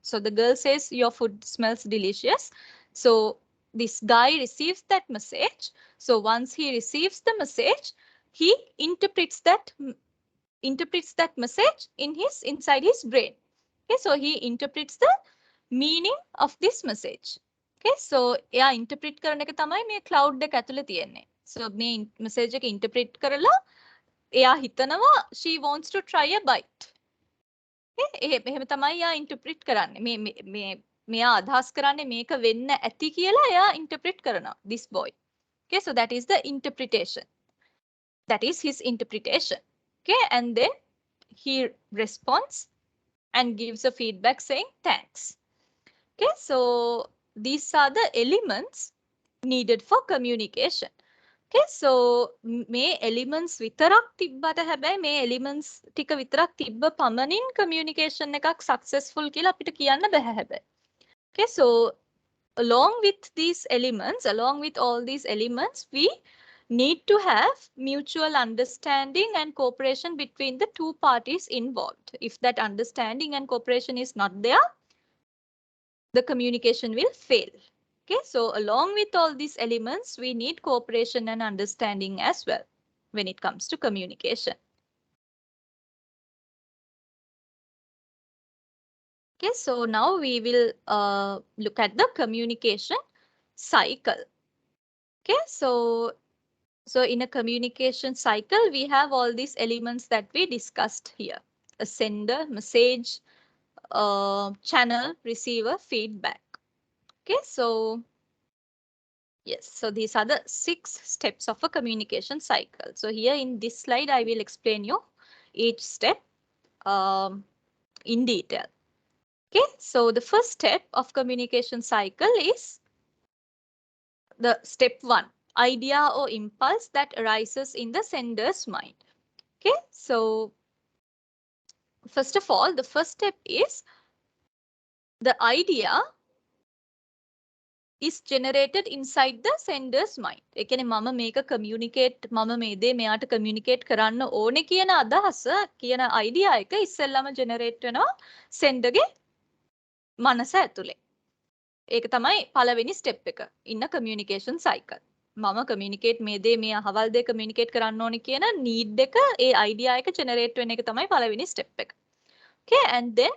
so the girl says, "Your food smells delicious." So this guy receives that message. So once he receives the message, he interprets that message inside his brain. Okay, so he interprets the meaning of this message. Okay, so එයා interpret කරන එක තමයි මේ cloud එක ඇතුලේ තියෙන්නේ. So මේ message එක interpret කරලා එයා හිතනවා she wants to try a bite. Okay, එහෙම තමයි එයා interpret කරන්නේ. මෙයා අදහස් කරන්නේ මේක වෙන්න ඇති කියලා එයා interpret කරනවා this boy. Okay, so that is the interpretation. That is his interpretation. Okay, and then he responds and gives a feedback saying thanks. Okay, so these are the elements needed for communication. Okay, so මේ elements විතරක් තිබ්බට හැබැයි මේ elements ටික විතරක් තිබ්බ පමණින් communication එකක් successful කියලා අපිට කියන්න බෑ හැබැයි. Okay, so along with these elements, along with all these elements, we need to have mutual understanding and cooperation between the two parties involved. If that understanding and cooperation is not there, the communication will fail. Okay, so along with all these elements, we need cooperation and understanding as well when it comes to communication. Okay, so now we will look at the communication cycle. Okay, so in a communication cycle, we have all these elements that we discussed here: a sender, message, channel, receiver, feedback. Okay, so yes, so these are the 6 steps of a communication cycle. So here in this slide, I will explain you each step in detail. Okay, so the first step of communication cycle is the step 1, idea or impulse that arises in the sender's mind. Okay, so first of all, the first step is the idea is generated inside the sender's mind. ඒ කියන්නේ මම මේක communicate මම මේ දේ මෙයාට communicate කරන්න ඕනේ කියන අදහස කියන idea එක ඉස්සෙල්ලාම generate වෙනවා sender ගේ මනස ඇතුලේ. ඒක තමයි පළවෙනි step එක in a communication cycle. මම communicate මේ දේ මේ අහවල් දේ communicate කරන්න ඕනේ කියන need එක ඒ idea එක generate වෙන එක තමයි පළවෙනි step එක. Okay, and then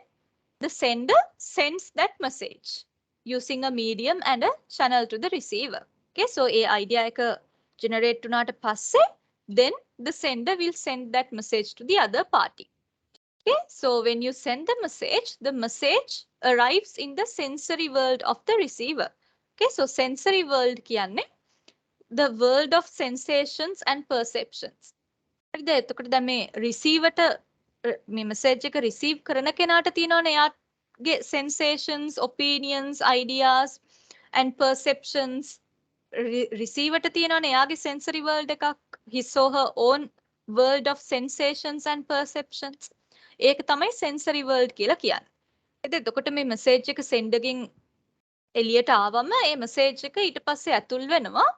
the sender sends that message using a medium and a channel to the receiver. Okay, so a idea එක generate වුණාට පස්සේ then the sender will send that message to the other party. Okay, so when you send the message arrives in the sensory world of the receiver. Okay, so sensory world කියන්නේ the world of sensations and perceptions. හරිද? එතකොට දැන් මේ receiver ට මේ message එක receive කරන කෙනාට තියෙනවනේ එයාගේ sensations, opinions, ideas and perceptions. Receiver ට තියෙනවනේ එයාගේ sensory world එකක්, his or her own world of sensations and perceptions. ඒක තමයි sensory world කියලා කියන්නේ. එතකොට මේ message එක sender ගෙන් එළියට ආවම ඒ message එක ඊට පස්සේ ඇතුල් වෙනවා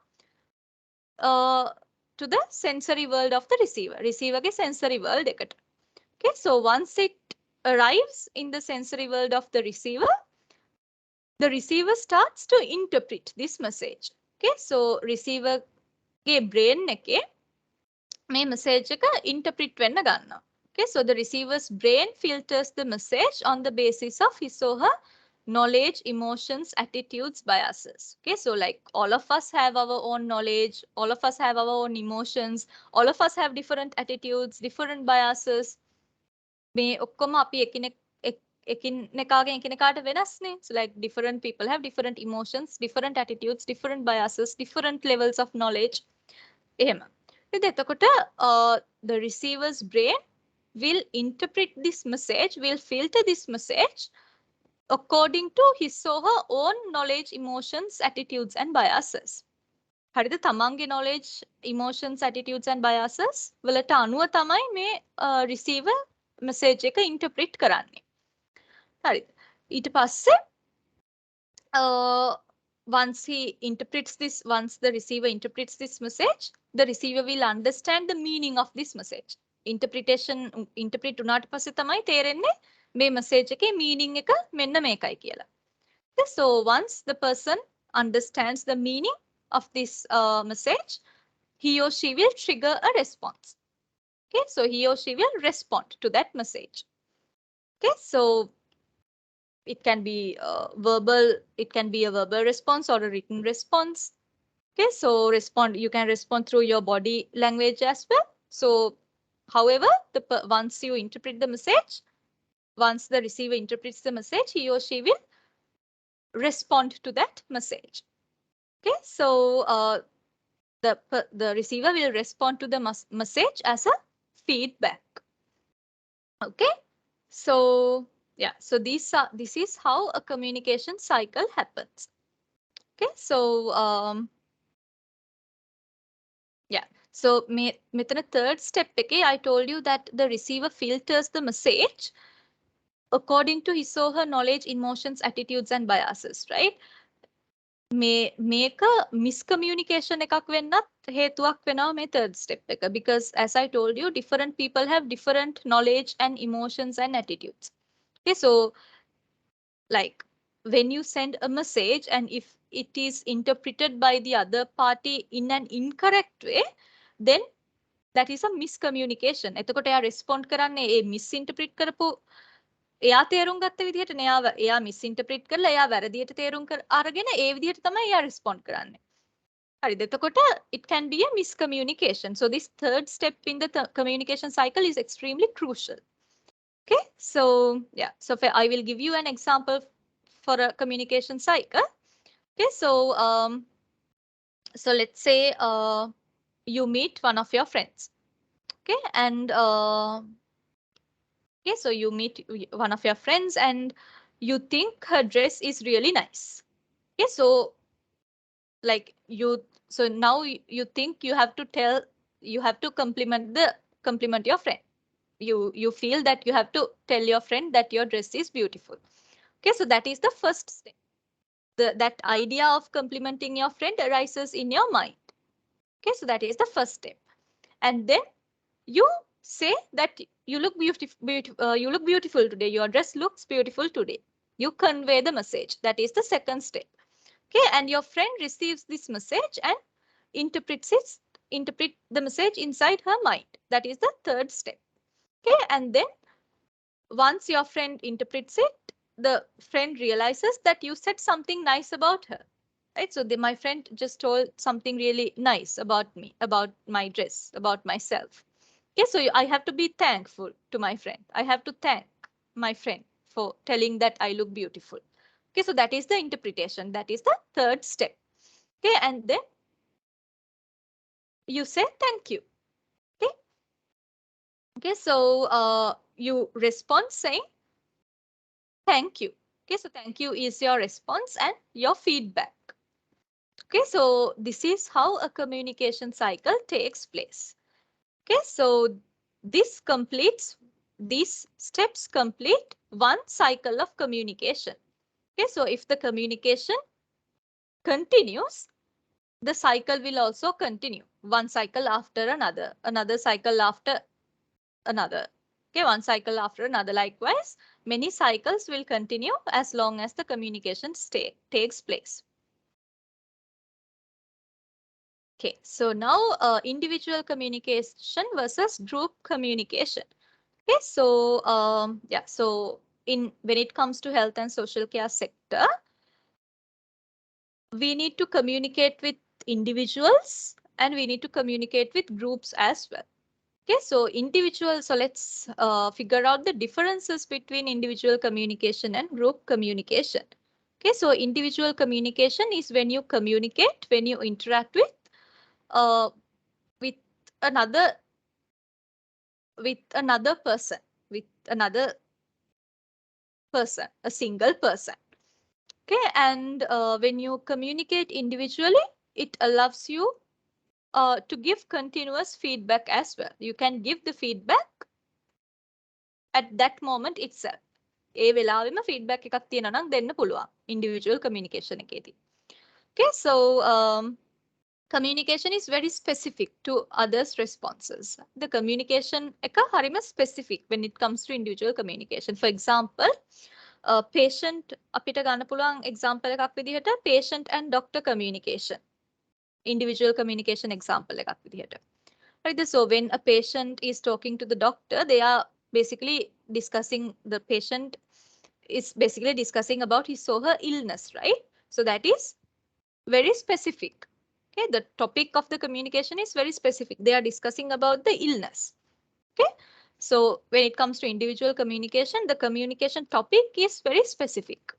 to the sensory world of the receiver. Receiver ගේ sensory world එකට. Okay, so once it arrives in the sensory world of the receiver starts to interpret this message. Okay, so receiver ගේ brain එකේ මේ message එක interpret වෙන්න ගන්නවා. Okay, so the receiver's brain filters the message on the basis of his or her knowledge, emotions, attitudes, biases. Okay, so like all of us have our own knowledge, all of us have our own emotions, all of us have different attitudes, different biases. මේ ඔක්කොම අපි එකිනෙකාගෙන් එකිනෙකාට වෙනස්නේ. So like different people have different emotions, different attitudes, different biases, different levels of knowledge. එහෙම. ඉතින් එතකොට the receiver's brain will interpret this message, will filter this message according to his or her own knowledge, emotions, attitudes and biases. හරිද? තමන්ගේ knowledge, emotions, attitudes and biases වලට අනුව තමයි මේ receiver message එක interpret කරන්නේ. හරිද? ඊට පස්සේ once the receiver interprets this message, the receiver will understand the meaning of this message. Interpret උනාට පස්සේ තමයි තේරෙන්නේ මේ message එකේ meaning එක මෙන්න මේකයි කියලා. So once the person understands the meaning of this message, he or she will trigger a response. Okay, so he or she will respond to that message. Okay, so it can be a verbal response or a written response. Okay, so you can respond through your body language as well. So however, once you interpret the message, once the receiver interprets the message, he or she will respond to that message. Okay, so the receiver will respond to the message as a feedback. Okay, so yeah, so this is how a communication cycle happens. Okay, so yeah, so මෙතන third step එකේ I told you that the receiver filters the message according to his or her knowledge, emotions, attitudes and biases, right? මේක miscommunication එකක් වෙන්නත් හේතුවක් වෙනවා මේ third step එක, because as I told you, different people have different knowledge and emotions and attitudes. Okay, so like when you send a message and if it is interpreted by the other party in an incorrect way, then that is a miscommunication. එතකොට එයා respond කරන්නේ ඒ misinterpret කරපු එයා තේරුම් ගත්ත විදිහට නේ එයා misinterpret කරලා එයා වැරදියට තේරුම් අරගෙන ඒ විදිහට තමයි එයා respond කරන්නේ. හරිද? එතකොට it can be a miscommunication. So this third step in the communication cycle is extremely crucial. Okay, so yeah, so I will give you an example for a communication cycle. Okay, so so let's say you meet one of your friends. Okay, and okay, so you meet one of your friends and you think her dress is really nice. Okay, so like so now you think you have to compliment your friend. You feel that you have to tell your friend that your dress is beautiful. Okay, so that is the first step. That idea of complimenting your friend arises in your mind. Okay, so that is the first step. And then you say that you look beautiful today. Your dress looks beautiful today. You convey the message. That is the second step. Okay, and your friend receives this message and interpret the message inside her mind. That is the third step. Okay, and then once your friend interprets it, the friend realizes that you said something nice about her. Right, so my friend just told something really nice about me, about my dress, about myself. Okay, so I have to be thankful to my friend. I have to thank my friend for telling that I look beautiful. Okay, so that is the interpretation. That is the third step. Okay, and then you say thank you. Okay, okay, so you respond saying thank you. Okay, so thank you is your response and your feedback. Okay, so this is how a communication cycle takes place. Okay, so these steps complete one cycle of communication. Okay, so if the communication continues, the cycle will also continue. One cycle after another cycle after another. Okay, one cycle after another. Likewise, many cycles will continue as long as the communication takes place. Okay, so now individual communication versus group communication. Okay, so yeah, so when it comes to health and social care sector, we need to communicate with individuals and we need to communicate with groups as well. Okay, so let's figure out the differences between individual communication and group communication. Okay, so individual communication is when you communicate, when you interact with another person, a single person. Okay, and when you communicate individually, it allows you to give continuous feedback as well. You can give the feedback at that moment itself. ඒ වෙලාවෙම feedback එකක් තියෙනවා නම් දෙන්න පුළුවන් individual communication එකේදී. Okay, so communication is very specific to others' responses. The communication එක හරිම specific when it comes to individual communication. For example, patient අපිට ගන්න පුළුවන් example එකක් විදිහට patient and doctor communication. Individual communication example එකක් විදිහට. Right, so when a patient is talking to the doctor, they are basically the patient is basically discussing about his or her illness, right? So that is very specific. Okay, the topic of the communication is very specific. They are discussing about the illness. Okay, so when it comes to individual communication, the communication topic is very specific.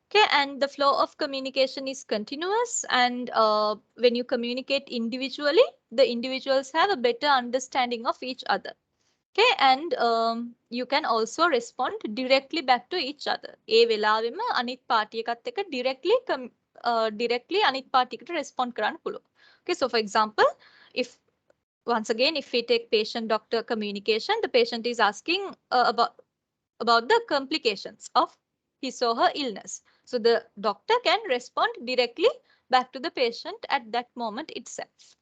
Okay, and the flow of communication is continuous, and when you communicate individually, the individuals have a better understanding of each other. Okay, and you can also respond directly back to each other. ඒ වෙලාවෙම අනිත් party එකත් එක්ක directly අනිත් party එකට respond කරන්න පුළුවන්. Okay, so for example, if once again, if we take patient-doctor communication, the patient is asking about the complications of his or her illness. So the doctor can respond directly back to the patient at that moment itself.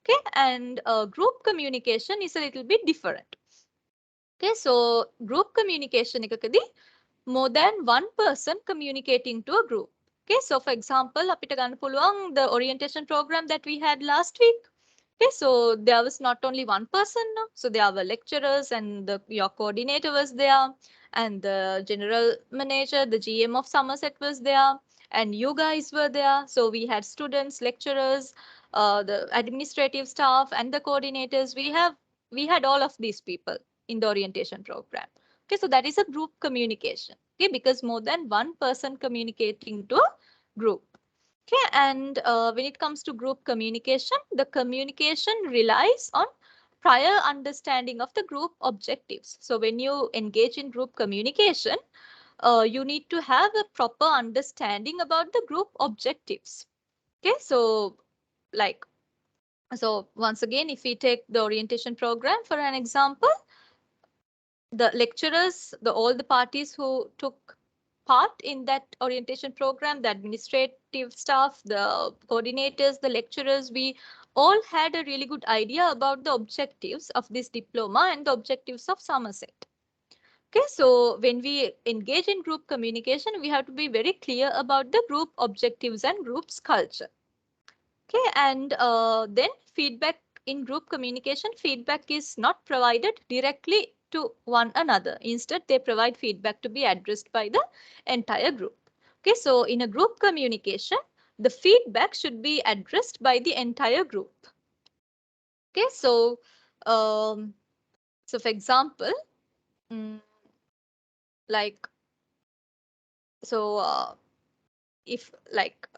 Okay, and group communication is a little bit different. Okay, so group communication එකකදී more than one person communicating to a group. Okay, so for example, අපිට ගන්න පුළුවන් the orientation program that we had last week. Okay, so there was not only one person, no? So there were lecturers and your coordinator was there, and the general manager, the GM of Somerset was there, and you guys were there. So we had students, lecturers, the administrative staff, and the coordinators. We had all of these people in the orientation program. Okay, so that is a group communication. Okay, because more than one person communicating to a group. Okay, and when it comes to group communication, the communication relies on prior understanding of the group objectives. So when you engage in group communication, you need to have a proper understanding about the group objectives. Okay, so once again, if we take the orientation program for an example, the lecturers, all the parties who took part in that orientation program, the administrative staff, the coordinators, the lecturers, we all had a really good idea about the objectives of this diploma and the objectives of Somerset. Okay, so when we engage in group communication, we have to be very clear about the group objectives and group's culture. Okay, and then feedback in group communication, feedback is not provided directly to one another. Instead, they provide feedback to be addressed by the entire group. Okay, so in a group communication, the feedback should be addressed by the entire group. Okay, so for example,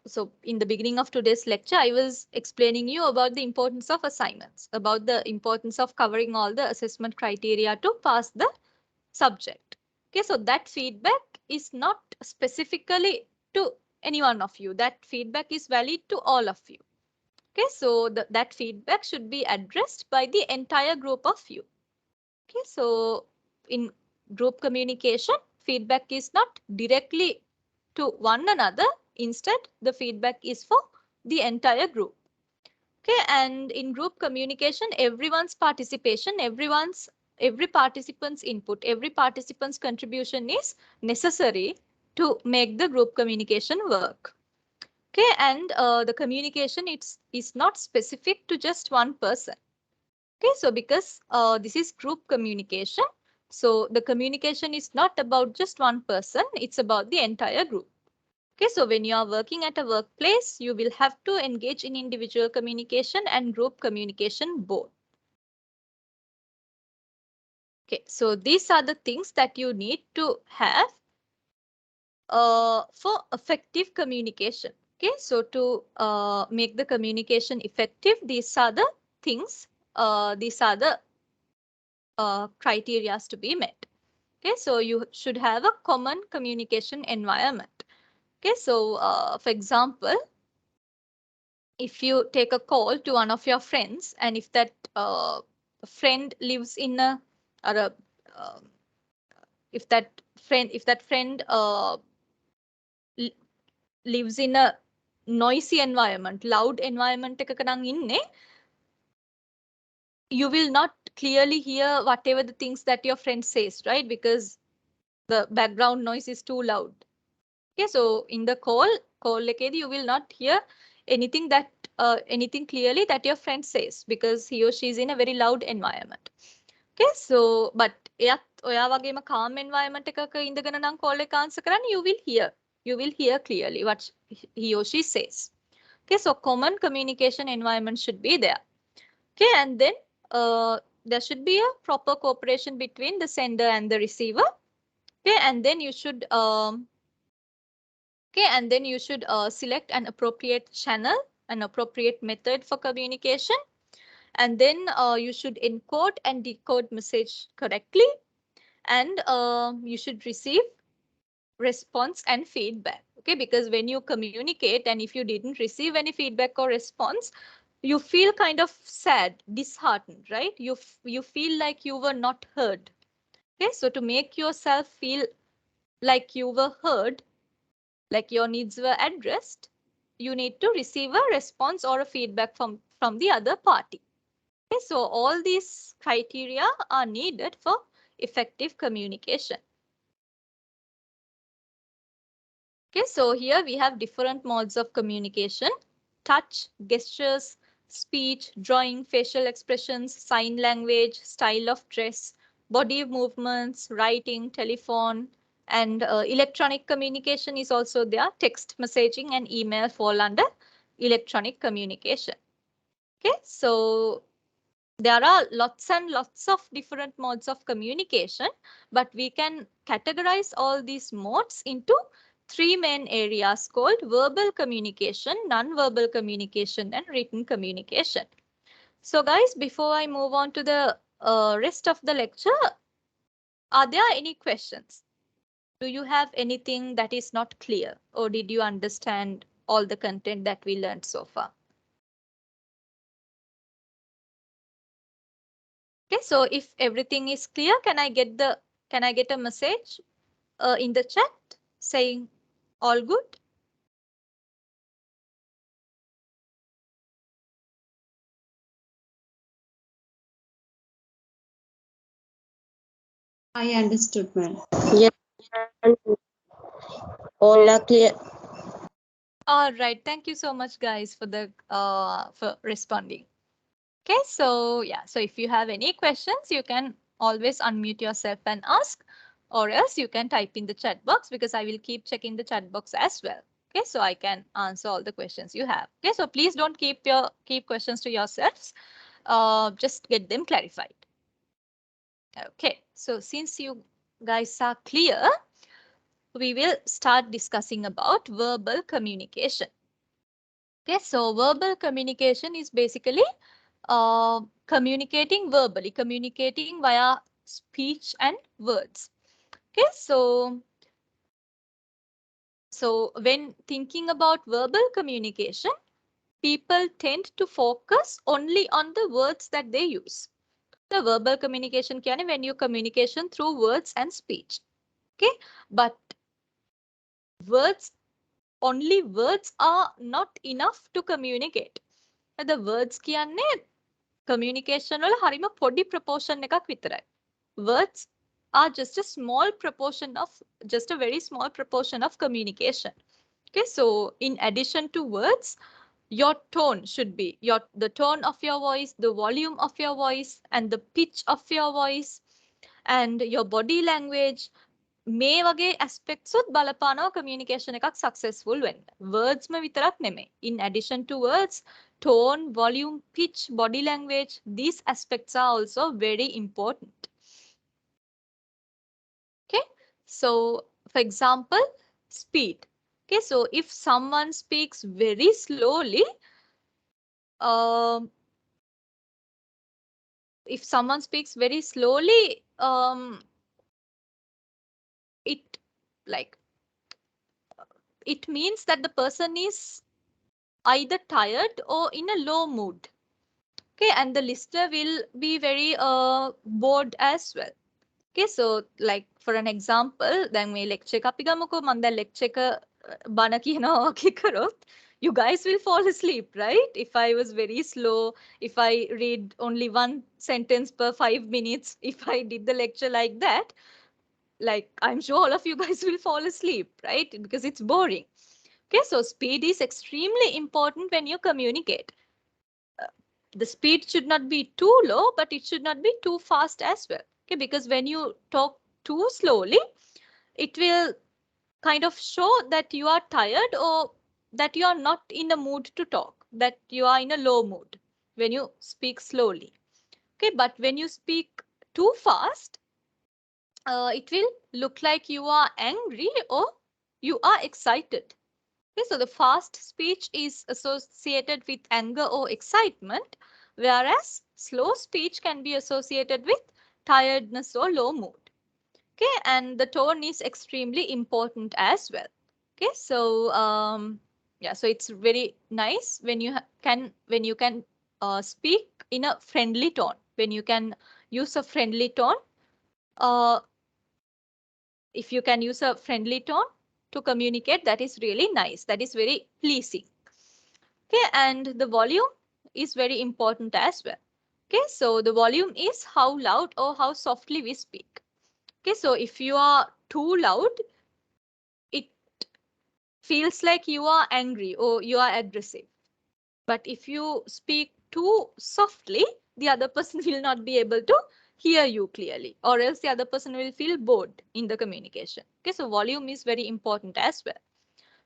so in the beginning of today's lecture, I was explaining you about the importance of assignments, about the importance of covering all the assessment criteria to pass the subject. Okay, so that feedback is not specifically to any one of you. That feedback is valid to all of you. Okay, so that feedback should be addressed by the entire group of you. Okay, so in group communication, feedback is not directly to one another. Instead, the feedback is for the entire group. Okay, and in group communication, everyone's participation, every participant's input, every participant's contribution is necessary to make the group communication work. Okay, and the communication is not specific to just one person. Okay, so because this is group communication, so the communication is not about just one person, it's about the entire group. Okay, so when you are working at a workplace, you will have to engage in individual communication and group communication both. Okay, so these are the things that you need to have for effective communication. Okay, so to make the communication effective, these are the things, these are the criteria to be met. Okay, so you should have a common communication environment. Okay, so for example, if you take a call to one of your friends, and if that friend lives in a, or a if that friend lives in a noisy environment, loud environment එකක නම් ඉන්නේ, you will not clearly hear whatever the things that your friend says, right? Because the background noise is too loud. Okay, so in the call ekedi, you will not hear anything clearly that your friend says, because he or she is in a very loud environment. Okay, so but එයත් ඔයා වගේම calm environment එකක ඉඳගෙන නම් call එක answer කරන්නේ, you will hear clearly what he or she says. Okay, so common communication environment should be there. Okay, and then there should be a proper cooperation between the sender and the receiver. Okay, and then you should select an appropriate channel, an appropriate method for communication. And then you should encode and decode message correctly, and you should receive response and feedback. Okay, because when you communicate and if you didn't receive any feedback or response, you feel kind of sad, disheartened, right? You feel like you were not heard. Okay, so to make yourself feel like you were heard, like your needs were addressed, you need to receive a response or a feedback from the other party. Okay, so all these criteria are needed for effective communication. Okay, so here we have different modes of communication: touch, gestures, speech, drawing, facial expressions, sign language, style of dress, body movements, writing, telephone, and electronic communication is also there. Text messaging and email fall under electronic communication. Okay, so there are lots and lots of different modes of communication, but we can categorize all these modes into three main areas called verbal communication, non-verbal communication, and written communication. So guys, before I move on to the rest of the lecture, are there any questions? Do you have anything that is not clear, or did you understand all the content that we learned so far? Okay, so if everything is clear, can I get a message in the chat saying all good? I understood, ma'am. Yes, all are clear. All right, thank you so much, guys, for the for responding. Okay, so yeah, so if you have any questions, you can always unmute yourself and ask, or else you can type in the chat box, because I will keep checking the chat box as well. Okay, so I can answer all the questions you have. Okay, so please don't keep questions to yourselves. Just get them clarified. Okay, so since you guys are clear, we will start discussing about verbal communication. Okay, so verbal communication is basically communicating verbally, communicating via speech and words. Okay, so when thinking about verbal communication, people tend to focus only on the words that they use. The verbal communication can when you communication through words and speech. Okay, but only words are not enough to communicate. The words කියන්නේ communication වල හරිම පොඩි proportion එකක් විතරයි. Words are just a small proportion of, just a very small proportion of communication. Okay, so in addition to words, your tone should be the tone of your voice, the volume of your voice, and the pitch of your voice, and your body language. මේ වගේ aspects උත් බලපානවා communication එකක් successful වෙන්න. Words ම විතරක් නෙමෙයි. In addition to words, tone, volume, pitch, body language, these aspects are also very important. Okay, so for example, speed. Okay, so if someone speaks very slowly, um, if someone speaks very slowly, it like it means that the person is either tired or in a low mood. Okay, and the listener will be very bored as well. Okay, so like for an example, then මේ lecture එක අපි ගමුකෝ මම දැන් lecture එක බණ කියනවා වගේ කරොත් you guys will fall asleep, right? If I was very slow, if I read only one sentence per 5 minutes, if I did the lecture like that, like I'm sure all of you guys will fall asleep, right? Because it's boring. Okay, so speed is extremely important when you communicate. The speed should not be too low, but it should not be too fast as well. Okay, because when you talk too slowly, it will kind of show that you are tired or that you are not in a mood to talk, that you are in a low mood when you speak slowly. Okay, but when you speak too fast, it will look like you are angry or you are excited. Okay, so the fast speech is associated with anger or excitement, whereas slow speech can be associated with tiredness or low mood. Okay, and the tone is extremely important as well. Okay, so yeah, so it's very nice when you can speak in a friendly tone, when you can use a friendly tone. If you can use a friendly tone to communicate, that is really nice, that is very pleasing. Okay, and the volume is very important as well. Okay, so the volume is how loud or how softly we speak. Okay, so if you are too loud, it feels like you are angry or you are aggressive. But if you speak too softly, the other person will not be able to hear you clearly, or else the other person will feel bored in the communication. Okay, so volume is very important as well.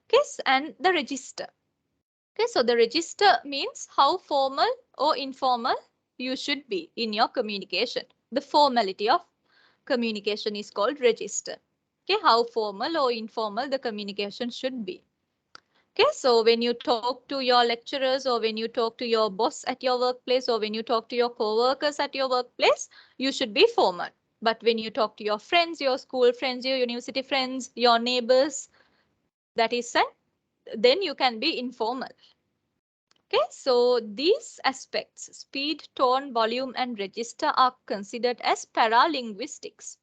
Okay, and the register. Okay, so the register means how formal or informal you should be in your communication. The formality of communication is called register. Okay, how formal or informal the communication should be. Okay, so when you talk to your lecturers, or when you talk to your boss at your workplace, or when you talk to your co-workers at your workplace, you should be formal. But when you talk to your friends, your school friends, your university friends, your neighbors, that is then you can be informal. Okay, so these aspects, speed, tone, volume, and register, are considered as paralinguistics.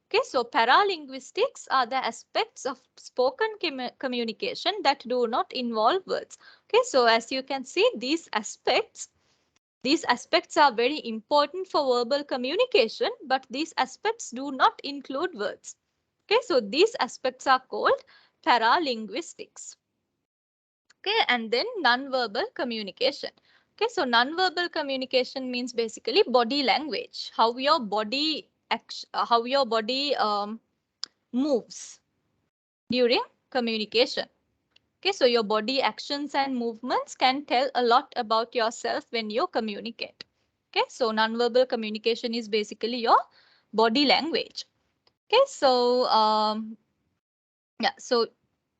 Okay, so paralinguistics are the aspects of spoken communication that do not involve words. Okay, so as you can see, these aspects are very important for verbal communication, but these aspects do not include words. Okay, so these aspects are called paralinguistics. Okay, and then non-verbal communication. Okay, so non-verbal communication means basically body language, how your body moves during communication. Okay, so your body actions and movements can tell a lot about yourself when you communicate. Okay, so non-verbal communication is basically your body language. Okay, so yeah, so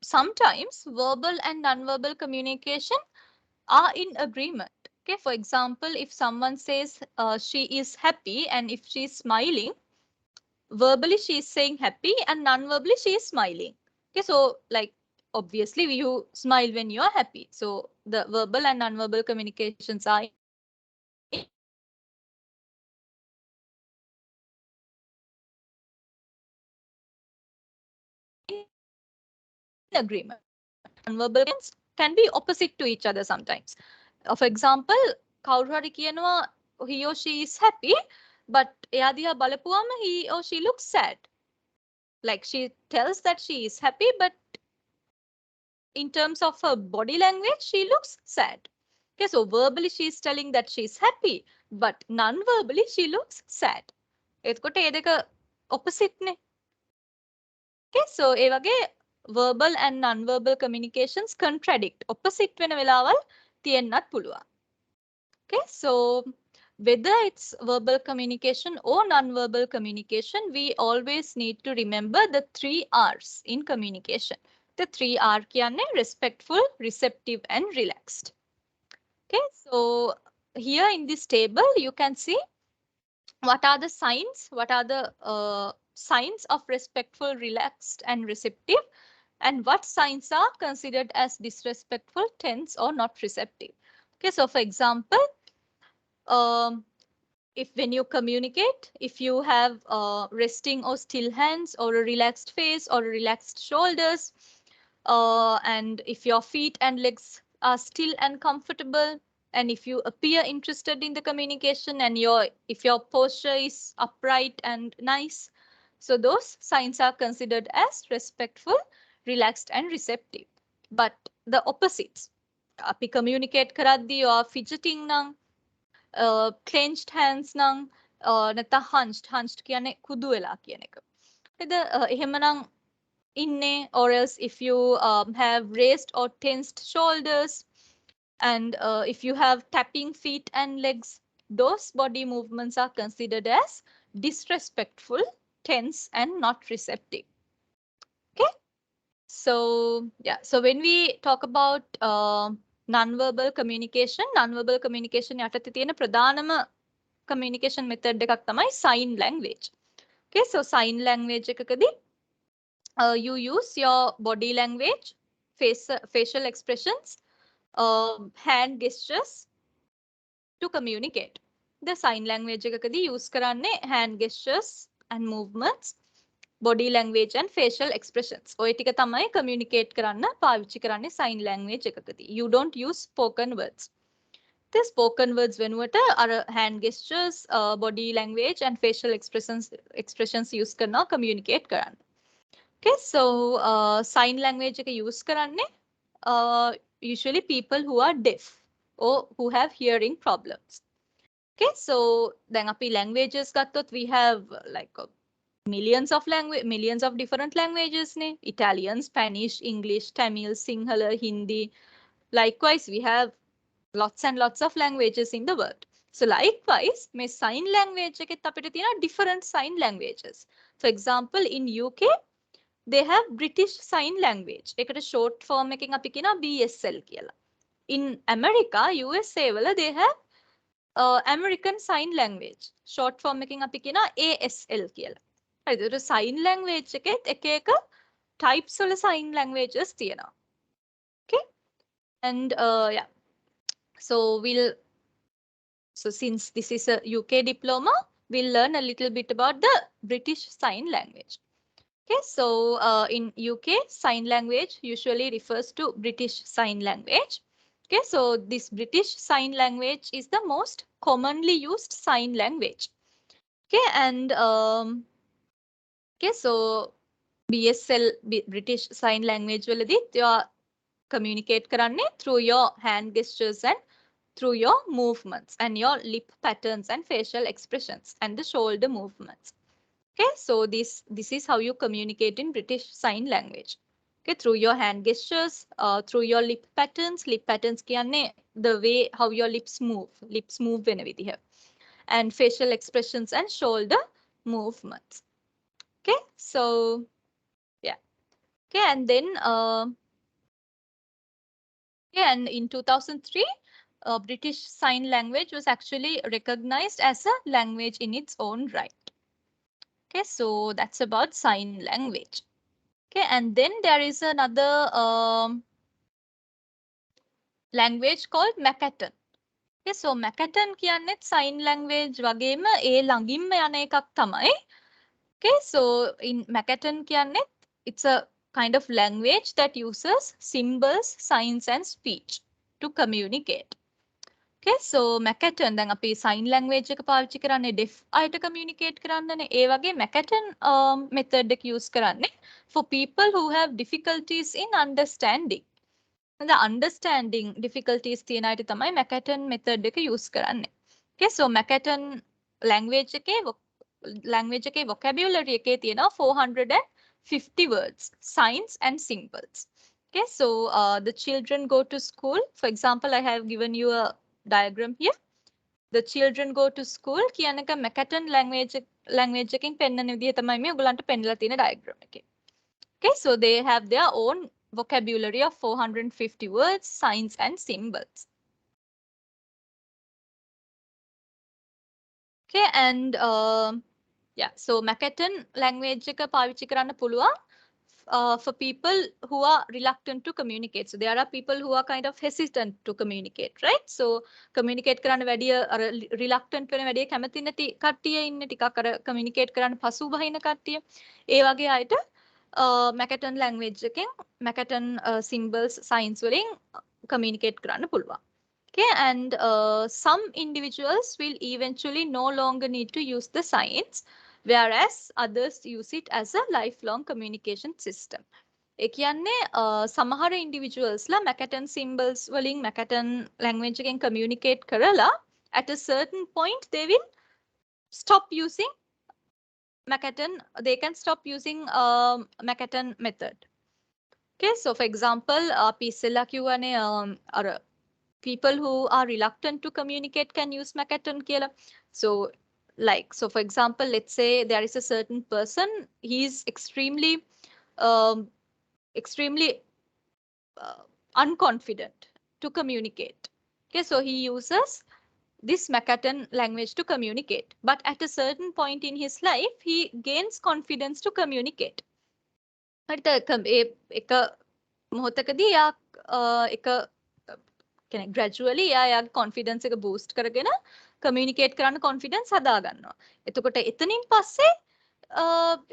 sometimes verbal and non-verbal communication are in agreement. Okay, for example, if someone says she is happy, and if she is smiling, verbally she is saying happy and non-verbally she is smiling. Okay, so like obviously you smile when you are happy. So the verbal and non-verbal communications are in agreement. Non-verbal can be opposite to each other sometimes. For example, කවුරු හරි කියනවා he or she is happy, but එයා දිහා බලපුවම he or she looks sad. Like she tells that she is happy, but in terms of her body language, she looks sad. Okay, so verbally she is telling that she is happy, but non-verbally she looks sad. එතකොට ඒ දෙක opposite නේ. Okay, so ඒ වගේ verbal and non-verbal communications contradict, opposite වෙන වෙලාවල් තියෙන්නත් පුළුවන්. Okay, so whether it's verbal communication or non-verbal communication, we always need to remember the 3 R's in communication. The 3 R කියන්නේ respectful, receptive, and relaxed. Okay, so here in this table, you can see what are the signs, what are the signs of respectful, relaxed, and receptive, and what signs are considered as disrespectful, tense, or not receptive. Okay, so for example, if when you communicate, if you have resting or still hands, or a relaxed face, or relaxed shoulders, and if your feet and legs are still and comfortable, and if you appear interested in the communication, and if your posture is upright and nice, so those signs are considered as respectful, relaxed, and receptive. But the opposites, අපි communicate කරද්දී or fidgeting නම්, clenched hands නම්, නැත්නම් hunched කියන්නේ කුදු වෙලා කියන එක. එහෙමනම් ඉන්නේ, or else if you have raised or tensed shoulders, and if you have tapping feet and legs, those body movements are considered as disrespectful, tense, and not receptive. Okay, so yeah, so when we talk about non-verbal communication යටතේ තියෙන ප්‍රධානම communication method එකක් තමයි sign language. Okay, so sign language එකකදී you use your body language, facial expressions, hand gestures to communicate. The sign language එකකදී use කරන්නේ hand gestures and movements, body language and facial expressions. ඔය ටික තමයි communicate කරන්න පාවිච්චි කරන්නේ sign language එකකදී. You don't use spoken words. The spoken words වෙනුවට අර hand gestures, body language and facial expressions use කරනවා communicate කරන්න. Okay, so sign language එක use කරන්නේ usually people who are deaf or who have hearing problems. Okay, so දැන් අපි languages ගත්තොත් we have like millions of different languages නේ. Italian, Spanish, English, Tamil, Sinhala, Hindi. Likewise, we have lots and lots of languages in the world. So likewise, මේ sign language එකෙත් අපිට තියෙනවා different sign languages. For example, in UK, they have British Sign Language. එකට short form එකකින් අපි කියනවා BSL කියලා. In America, USA වල they have American Sign Language. Short form එකකින් අපි කියනවා ASL කියලා. හරිද? ඒක sign language එකෙත් එක එක types වල sign languages තියෙනවා. Okay? And yeah. So since this is a UK diploma, we'll learn a little bit about the British Sign Language. Okay, so in UK, sign language usually refers to British Sign Language. Okay, so this British Sign Language is the most commonly used sign language. Okay, and okay, so BSL British Sign Language වලදී you communicate කරන්නේ through your hand gestures and through your movements and your lip patterns and facial expressions and the shoulder movements. Okay, so this is how you communicate in British Sign Language. Okay, through your hand gestures, through your lip patterns. Lip patterns කියන්නේ the way how your lips move වෙන විදිහ. And facial expressions and shoulder movements. Okay, so yeah. Okay, and then okay, and in 2003, British Sign Language was actually recognized as a language in its own right. Okay, so that's about sign language. Okay, and then there is another language called Makaton. Okay, so Makaton කියන්නේත් sign language වගේම ඒ ළඟින්ම යන එකක් තමයි. Okay, so in Makaton කියන්නේත් it's a kind of language that uses symbols, signs and speech to communicate. Okay, so Makaton දැන් අපි sign language එක පාවිච්චි කරන්නේ deaf අයට communicate කරන්නනේ. ඒ වගේ Makaton method එක use කරන්නේ for people who have difficulties in understanding. The understanding difficulties තියෙන අයට තමයි Makaton method එක use කරන්නේ. Okay, so Makaton language එකේ vocabulary එකේ තියෙනවා 450 words, signs and symbols. Okay, so the children go to school. For example, I have given you a diagram here. The children go to school කියන එක Makaton language එකකින් පෙන්නන විදිහ තමයි මේ ඔයගලන්ට පෙන්නලා තියෙන diagram එකේ. Okay, so they have their own vocabulary of 450 words, signs and symbols. Okay, and yeah, so Makaton language එක පාවිච්චි කරන්න පුළුවන් for people who are reluctant to communicate. So there are people who are kind of hesitant to communicate, right? So communicate කරන්න වැඩිය අර reluctant වෙන වැඩිය කැමති නැති කට්ටිය ඉන්නේ ටිකක් අර communicate කරන්න පසු බහින කට්ටිය. ඒ වගේ අයට Makaton language එකෙන් Makaton symbols, signs වලින් communicate කරන්න පුළුවන්. Okay, and some individuals will eventually no longer need to use the signs, whereas others use it as a lifelong communication system. ඒ කියන්නේ සමහර individuals ලා Makaton symbols වලින් Makaton language එකෙන් communicate කරලා at a certain point they will stop using Makaton. They can stop using Makaton method. Okay, so for example, අපි ඉස්සෙල්ලා කියවනේ අර people who are reluctant to communicate can use Makaton කියලා. So for example, let's say there is a certain person, he is extremely unconfident to communicate. Okay, so he uses this Makaton language to communicate. But at a certain point in his life, he gains confidence to communicate. මොහොතකදී යා එක කියන්නේ gradually යාගේ confidence එක boost කරගෙන communicate කරන්න confidence හදා ගන්නවා. එතකොට එතනින් පස්සේ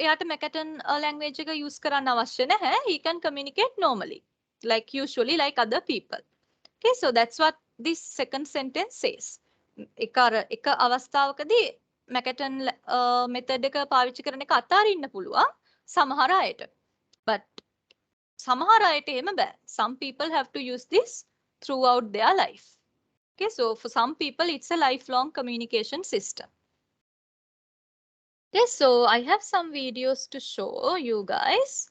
එයාට Makaton language එක use කරන්න අවශ්‍ය නැහැ. He can communicate normally, like usually like other people. Okay, so that's what this second sentence says. එක අවස්ථාවකදී Makaton method එක පාවිච්චි කරන එක අතාරින්න පුළුවන් සමහර අයට. But සමහර අයට එහෙම බෑ. Some people have to use this throughout their life. Okay, so for some people it's a lifelong communication system. Okay, so I have some videos to show you guys.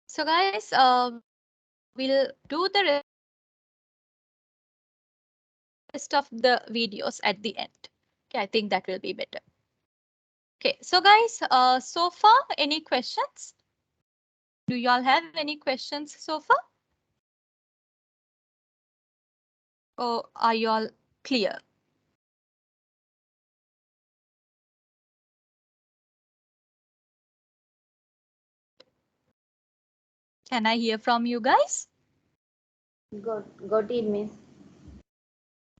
So guys, we'll do the rest of the videos at the end. Okay, I think that will be better. Okay, so guys, so far, any questions? Do you all have any questions so far? Or are you all clear? Can I hear from you guys? Got it, miss.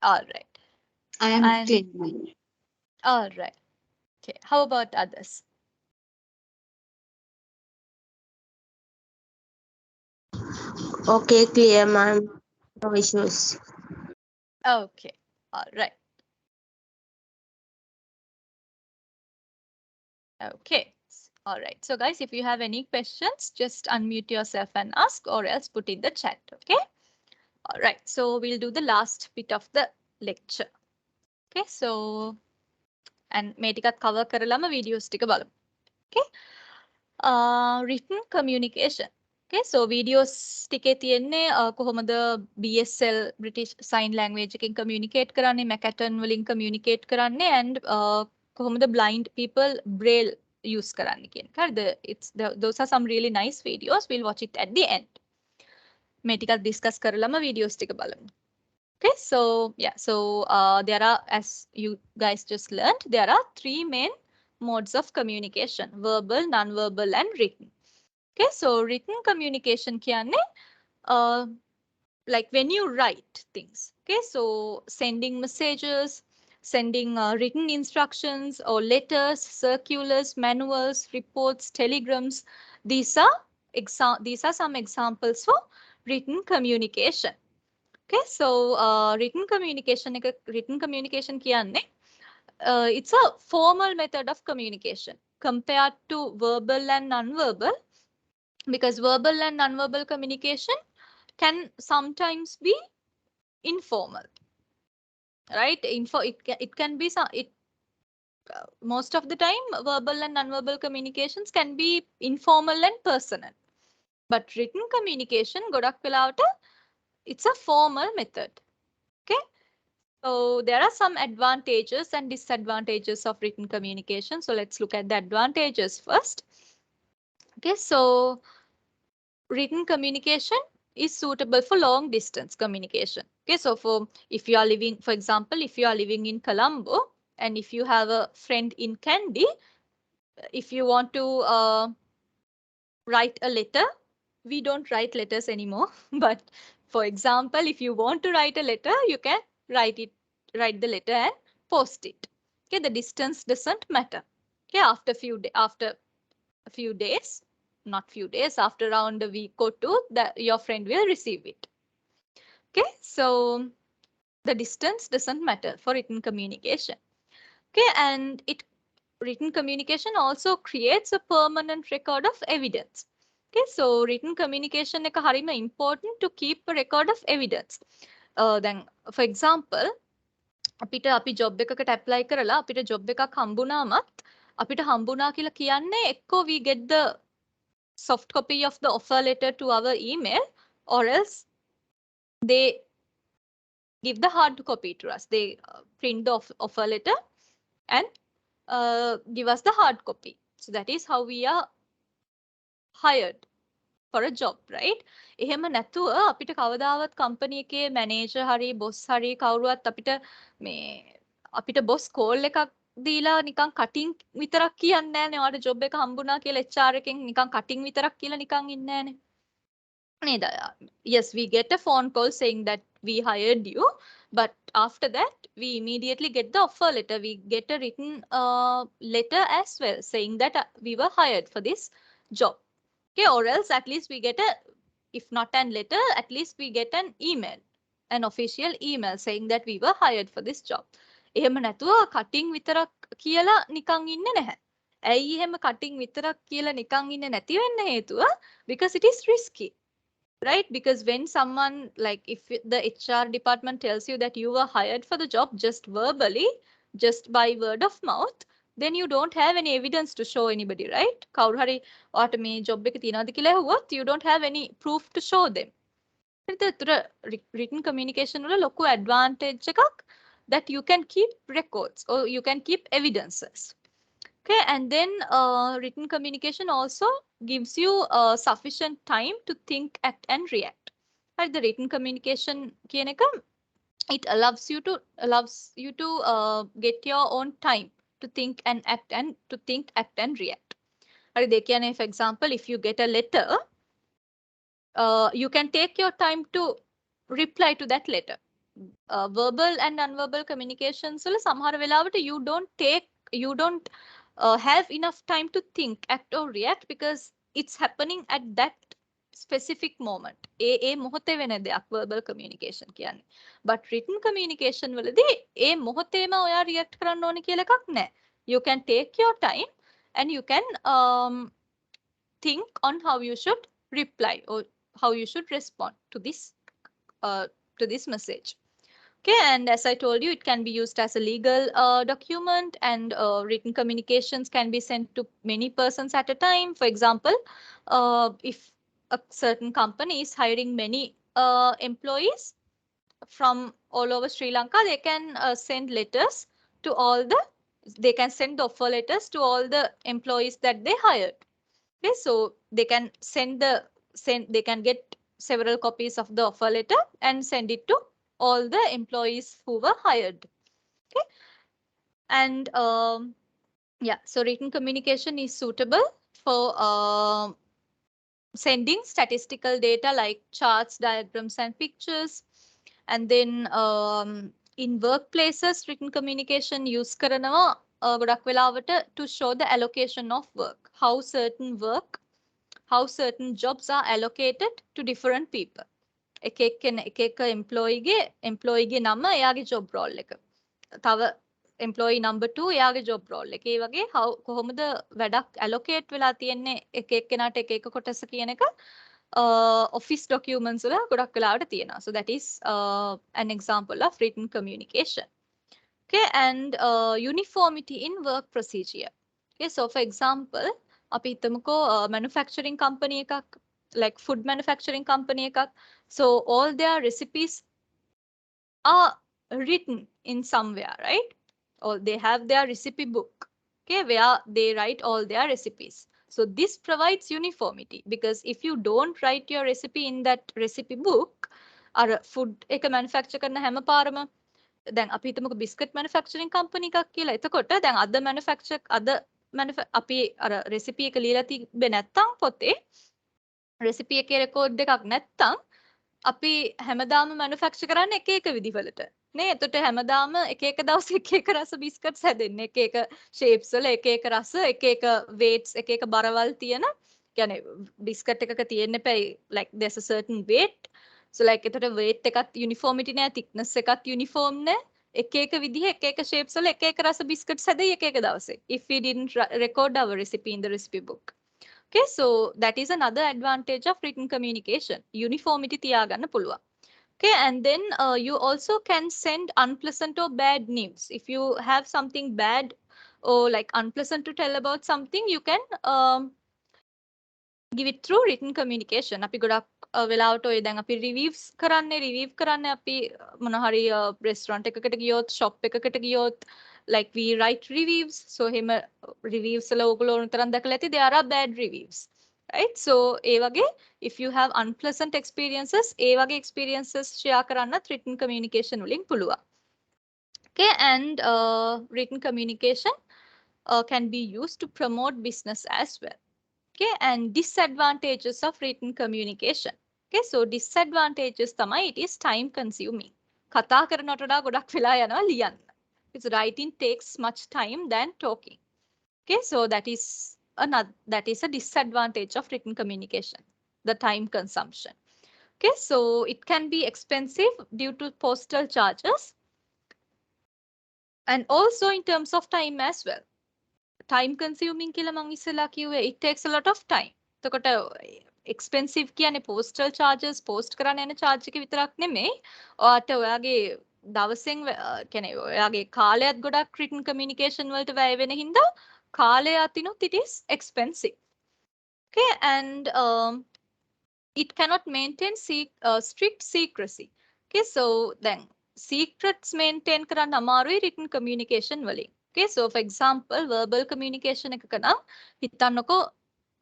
All right. I am And- clear. All right. Okay, how about others? Okay, clear, ma'am. No issues. Okay, all right. Okay, all right. So guys, if you have any questions, just unmute yourself and ask, or else put in the chat, okay? All right, so we'll do the last bit of the lecture. Okay, so, and මේ ටිකත් cover කරලම videos ටික බලමු. Okay, written communication. Okay, so videos ටිකේ තියෙන්නේ කොහොමද BSL British Sign Language එකෙන් communicate කරන්නේ, Makaton වලින් communicate කරන්නේ, and කොහොමද blind people braille use කරන්නේ කියන එක. හරිද? Those are some really nice videos. We'll watch it at the end. මේ ටිකත් discuss කරලම videos ටික බලමු. Okay, so yeah, so there are, as you guys just learned, there are 3 main modes of communication: verbal, non-verbal, and written. Okay, so written communication කියන්නේ like when you write things. Okay, so sending messages, sending written instructions or letters, circulars, manuals, reports, telegrams. These are some examples for written communication. Okay, so written communication කියන්නේ it's a formal method of communication compared to verbal and non-verbal, because verbal and non-verbal communication can sometimes be informal, right? It can be most of the time verbal and non-verbal communications can be informal and personal, but written communication ගොඩක් වෙලාවට it's a formal method. Okay, so there are some advantages and disadvantages of written communication. So let's look at the advantages first. Okay, so written communication is suitable for long distance communication. Okay, so if you are living, for example, if you are living in Colombo and if you have a friend in Kandy, if you want to write a letter, we don't write letters anymore. But for example, if you want to write a letter, you can write the letter and post it. Okay, the distance doesn't matter. Okay, after a few days, not few days, after around a week or two, your friend will receive it. Okay, so the distance doesn't matter for written communication. Okay, and written communication also creates a permanent record of evidence. Okay, so written communication එක හරිම important to keep a record of evidence. Then, for example, අපි job එකකට apply කරලා අපිට job එකක් හම්බුනාමත් අපිට හම්බුනා කියලා කියන්නේ එක්කෝ we get the soft copy of the offer letter to our email, or else they give the hard copy to us. They print the offer letter and give us the hard copy. So that is how we are hired for a job, right? එහෙම නැතුව අපිට කවදාවත් company එකේ manager හරි boss හරි කවුරුවත් අපිට boss call එකක් දීලා නිකන් කටින් විතරක් කියන්නේ නැහැනේ. ඔයාලට ජොබ් එක හම්බුණා කියලා HR එකෙන් නිකන් කටින් විතරක් කියලා නිකන් ඉන්නේ නැහැනේ. නේද? Yes, we get a phone call saying that we hired you, but after that we immediately get the offer letter. We get a written letter as well saying that we were hired for this job. Okay, or else at least we get a, if not an letter, at least we get an email, an official email saying that we were hired for this job. එහෙම නැතුව කටින් විතරක් කියලා නිකන් ඉන්නේ නැහැ. ඇයි එහෙම කටින් විතරක් කියලා නිකන් ඉන්නේ නැති වෙන්න හේතුව? Because it is risky. Right? Because when someone, like if the HR department tells you that you were hired for the job just verbally, just by word of mouth, then you don't have any evidence to show anybody, right? කවුරු හරි ඔයාට මේ job එක තියනවාද කියලා ඇහුවොත් you don't have any proof to show them. ඒතර written communication වල ලොකු advantage එකක් that you can keep records or you can keep evidences. Okay, and then written communication also gives you sufficient time to think, act, and react. Right, the written communication කියන එක, it allows you to get your own time to think and act and react. Right, they can, for example, if you get a letter, you can take your time to reply to that letter. Verbal and non-verbal communications වල සමහර වෙලාවට you don't have enough time to think, act or react because it's happening at that specific moment. ඒ මොහොතේ වෙන දෙයක් verbal communication කියන්නේ. But written communication වලදී ඒ මොහොතේම ඔයා react කරන්න ඕනේ කියලා එකක් නැහැ. You can take your time and you can think on how you should reply or how you should respond to this message. Okay, and as I told you, it can be used as a legal document, and written communications can be sent to many persons at a time. For example, if a certain company is hiring many employees from all over Sri Lanka, they can send letters to they can send the offer letters to all the employees that they hired. Okay, so they can they can get several copies of the offer letter and send it to all the employees who were hired. Okay, and yeah, so written communication is suitable for sending statistical data like charts, diagrams, and pictures. And then in workplaces, written communication use කරනවා ගොඩක් වෙලාවට to show the allocation of work, how certain jobs are allocated to different people. එක එම්ප්ලොයිගේ නම එයාගේ job roll එක. තව employee number 2 එයාගේ job roll එක. ඒ වගේ කොහොමද වැඩක් allocate වෙලා තියෙන්නේ එක එක්කෙනාට එක එක කොටස කියන එක office documents වල ගොඩක් වෙලාවට තියෙනවා. So that is an example of written communication. Okay, and uniformity in work procedure. Okay, so for example, අපි හිතමුකෝ manufacturing company එකක්, like food manufacturing company එකක්. So all their recipes are written in somewhere, right? Or they have their recipe book, okay, where they write all their recipes. So this provides uniformity, because if you don't write your recipe in that recipe book, or food එක manufacture කරන හැම පාරම, දැන් අපි හිතමුකෝ biscuit manufacturing company එකක් කියලා. එතකොට දැන් අපි අර recipe එක ලියලා තිබ්බේ නැත්තම් පොතේ recipe එකේ record එකක් නැත්තම් අපි හැමදාම manufacture කරන්නේ එක එක විදිහවලට නේ. එතකොට හැමදාම එක එක දවස් එක එක රස biscuits හැදෙන්නේ, එක එක shapes වල එක එක රස, එක එක weights, එක එක බරවල් තියෙන. කියන්නේ biscuit එකක තියෙන්න එපැයි like there's a certain weight. So like එතකොට weight එකත් uniformity නෑ, thickness එකත් uniform නෑ. එක එක විදිහ එක එක shapes වල එක එක රස biscuits හැදෙයි එක එක දවසේ. If we didn't record our recipe in the recipe book. Okay, so that is another advantage of written communication. Uniformity තියාගන්න පුළුවන්. Okay, and then you also can send unpleasant or bad news. If you have something bad or like unpleasant to tell about something, you can give it through written communication. අපි ගොඩක් වෙලාවට ඔය දැන් අපි review කරන්නේ අපි මොන හරි restaurant එකකට ගියොත්, shop එකකට ගියොත්, like we write reviews. So him reviews la ogolo තරම් දැකලා ඇති, there are bad reviews, right? So ඒ වගේ if you have unpleasant experiences, ඒ වගේ experiences share කරන්නත් written communication වලින් පුළුවන්. Okay, and written communication can be used to promote business as well. Okay, and disadvantages of written communication. Okay, so disadvantages තමයි, it is time consuming. කතා කරනට වඩා ගොඩක් වෙලා යනවා ලියන්න. Because writing takes much time than talking. Okay, so that is a disadvantage of written communication, the time consumption. Okay, so it can be expensive due to postal charges, and also in terms of time as well. Time consuming කියලා මං ඉස්සෙල්ලා කිව්වේ, it takes a lot of time. එතකොට expensive කියන්නේ postal charges, post කරන්න යන charge එක විතරක් නෙමෙයි. ඔයාට ඔයාගේ දවසෙන් කියන්නේ ඔයාගේ කාලයත් ගොඩක් written communication වලට වැය වෙන හින්දා කාලය අතිනුත් it is expensive. Okay, and it cannot maintain strict secrecy. Okay, so then secrets maintain කරන්න අමාරුයි written communication වලින්. Okay, so for example, verbal communication එකක නම් හිතන්නකෝ,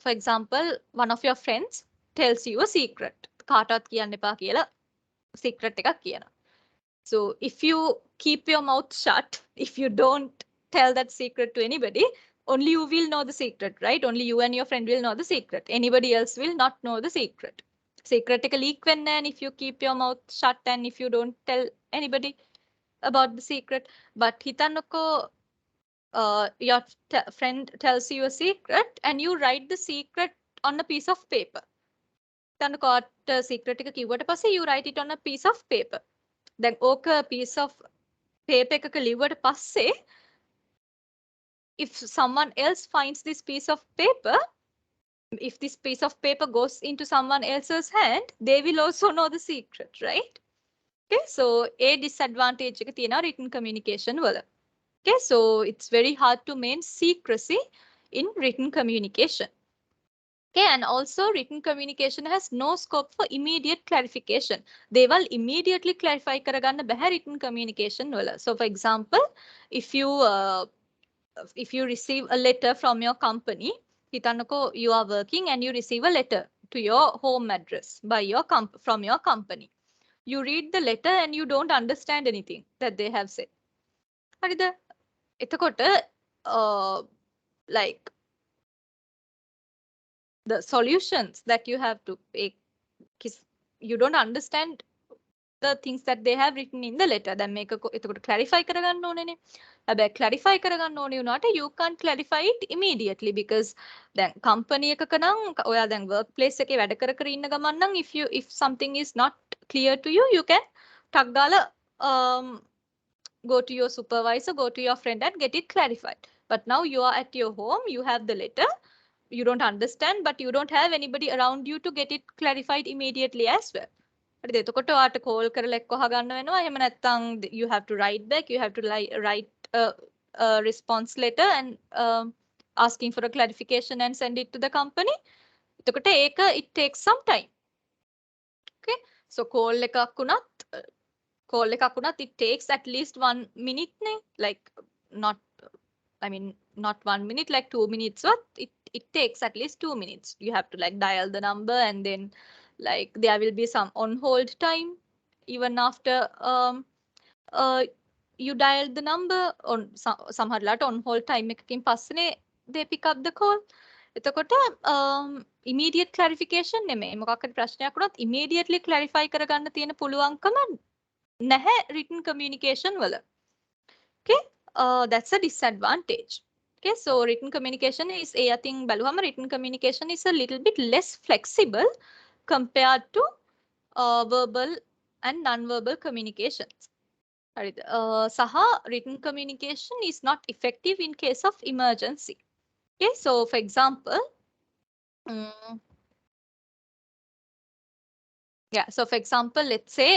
for example, one of your friends tells you a secret. කාටවත් කියන්න එපා කියලා secret එකක් කියනවා. So if you keep your mouth shut, if you don't tell that secret to anybody, only you will know the secret, right? Only you and your friend will know the secret. Anybody else will not know the secret. Secret එක leak වෙන්නේ නැහැ if you keep your mouth shut and if you don't tell anybody about the secret. But හිතන්නකෝ your friend tells you a secret and you write the secret on a piece of paper. හිතන්නකෝ secret එක කිව්වට පස්සේ you write it on a piece of paper. දැන් ඕක piece of paper එකක ලිව්වට පස්සේ if someone else finds this piece of paper, if this piece of paper goes into someone else's hand, they will also know the secret, right? Okay, so a disadvantage එක තියෙනවා written communication වල. Okay, so it's very hard to maintain secrecy in written communication. Okay, and also written communication has no scope for immediate clarification. They will immediately clarify කරගන්න බැහැ written communication වල. So for example, if you receive a letter from your company, හිතන්නකෝ you are working and you receive a letter to your home address by from your company. You read the letter and you don't understand anything that they have said. හරිද? එතකොට like the solutions that you have to make, you don't understand the things that they have written in the letter. දැන් මේක එතකොට clarify කරගන්න ඕනේනේ. හැබැයි clarify කරගන්න ඕනේ වුණාට you can't clarify it immediately because දැන් company එකක නම් ඔයා දැන් workplace එකේ වැඩ කර කර ඉන්න ගමන් නම් if something is not clear to you, you can ටක් ගාලා go to your supervisor, go to your friend and get it clarified. But now you are at your home, you have the letter, you don't understand, but you don't have anybody around you to get it clarified immediately as well. එතකොට ඔයාට call කරලා එක්ක අහගන්න වෙනවා. එහෙම නැත්නම් you have to write back, you have to write a response letter and asking for a clarification and send it to the company. එතකොට ඒක it takes some time. Okay, so call එකක් වුණත් it takes at least 1 minute ne, like not 1 minute, like 2 minutes, what it takes at least 2 minutes. You have to like dial the number and then like there will be some on hold time even after you dial the number on some on hold time එකකින් පස්සේනේ they pick up the call. එතකොට immediate clarification නෙමෙයි, මොකක් හරි ප්‍රශ්නයක් වුණොත් immediately clarify කරගන්න තියෙන පුළුවන්කම නැහැ written communication වල. Okay, that's a disadvantage. Okay, so written communication is I think බලුවම written communication is a little bit less flexible compared to verbal and non-verbal communications. හරිද? සහ written communication is not effective in case of emergency. Okay, so for example, so for example, let's say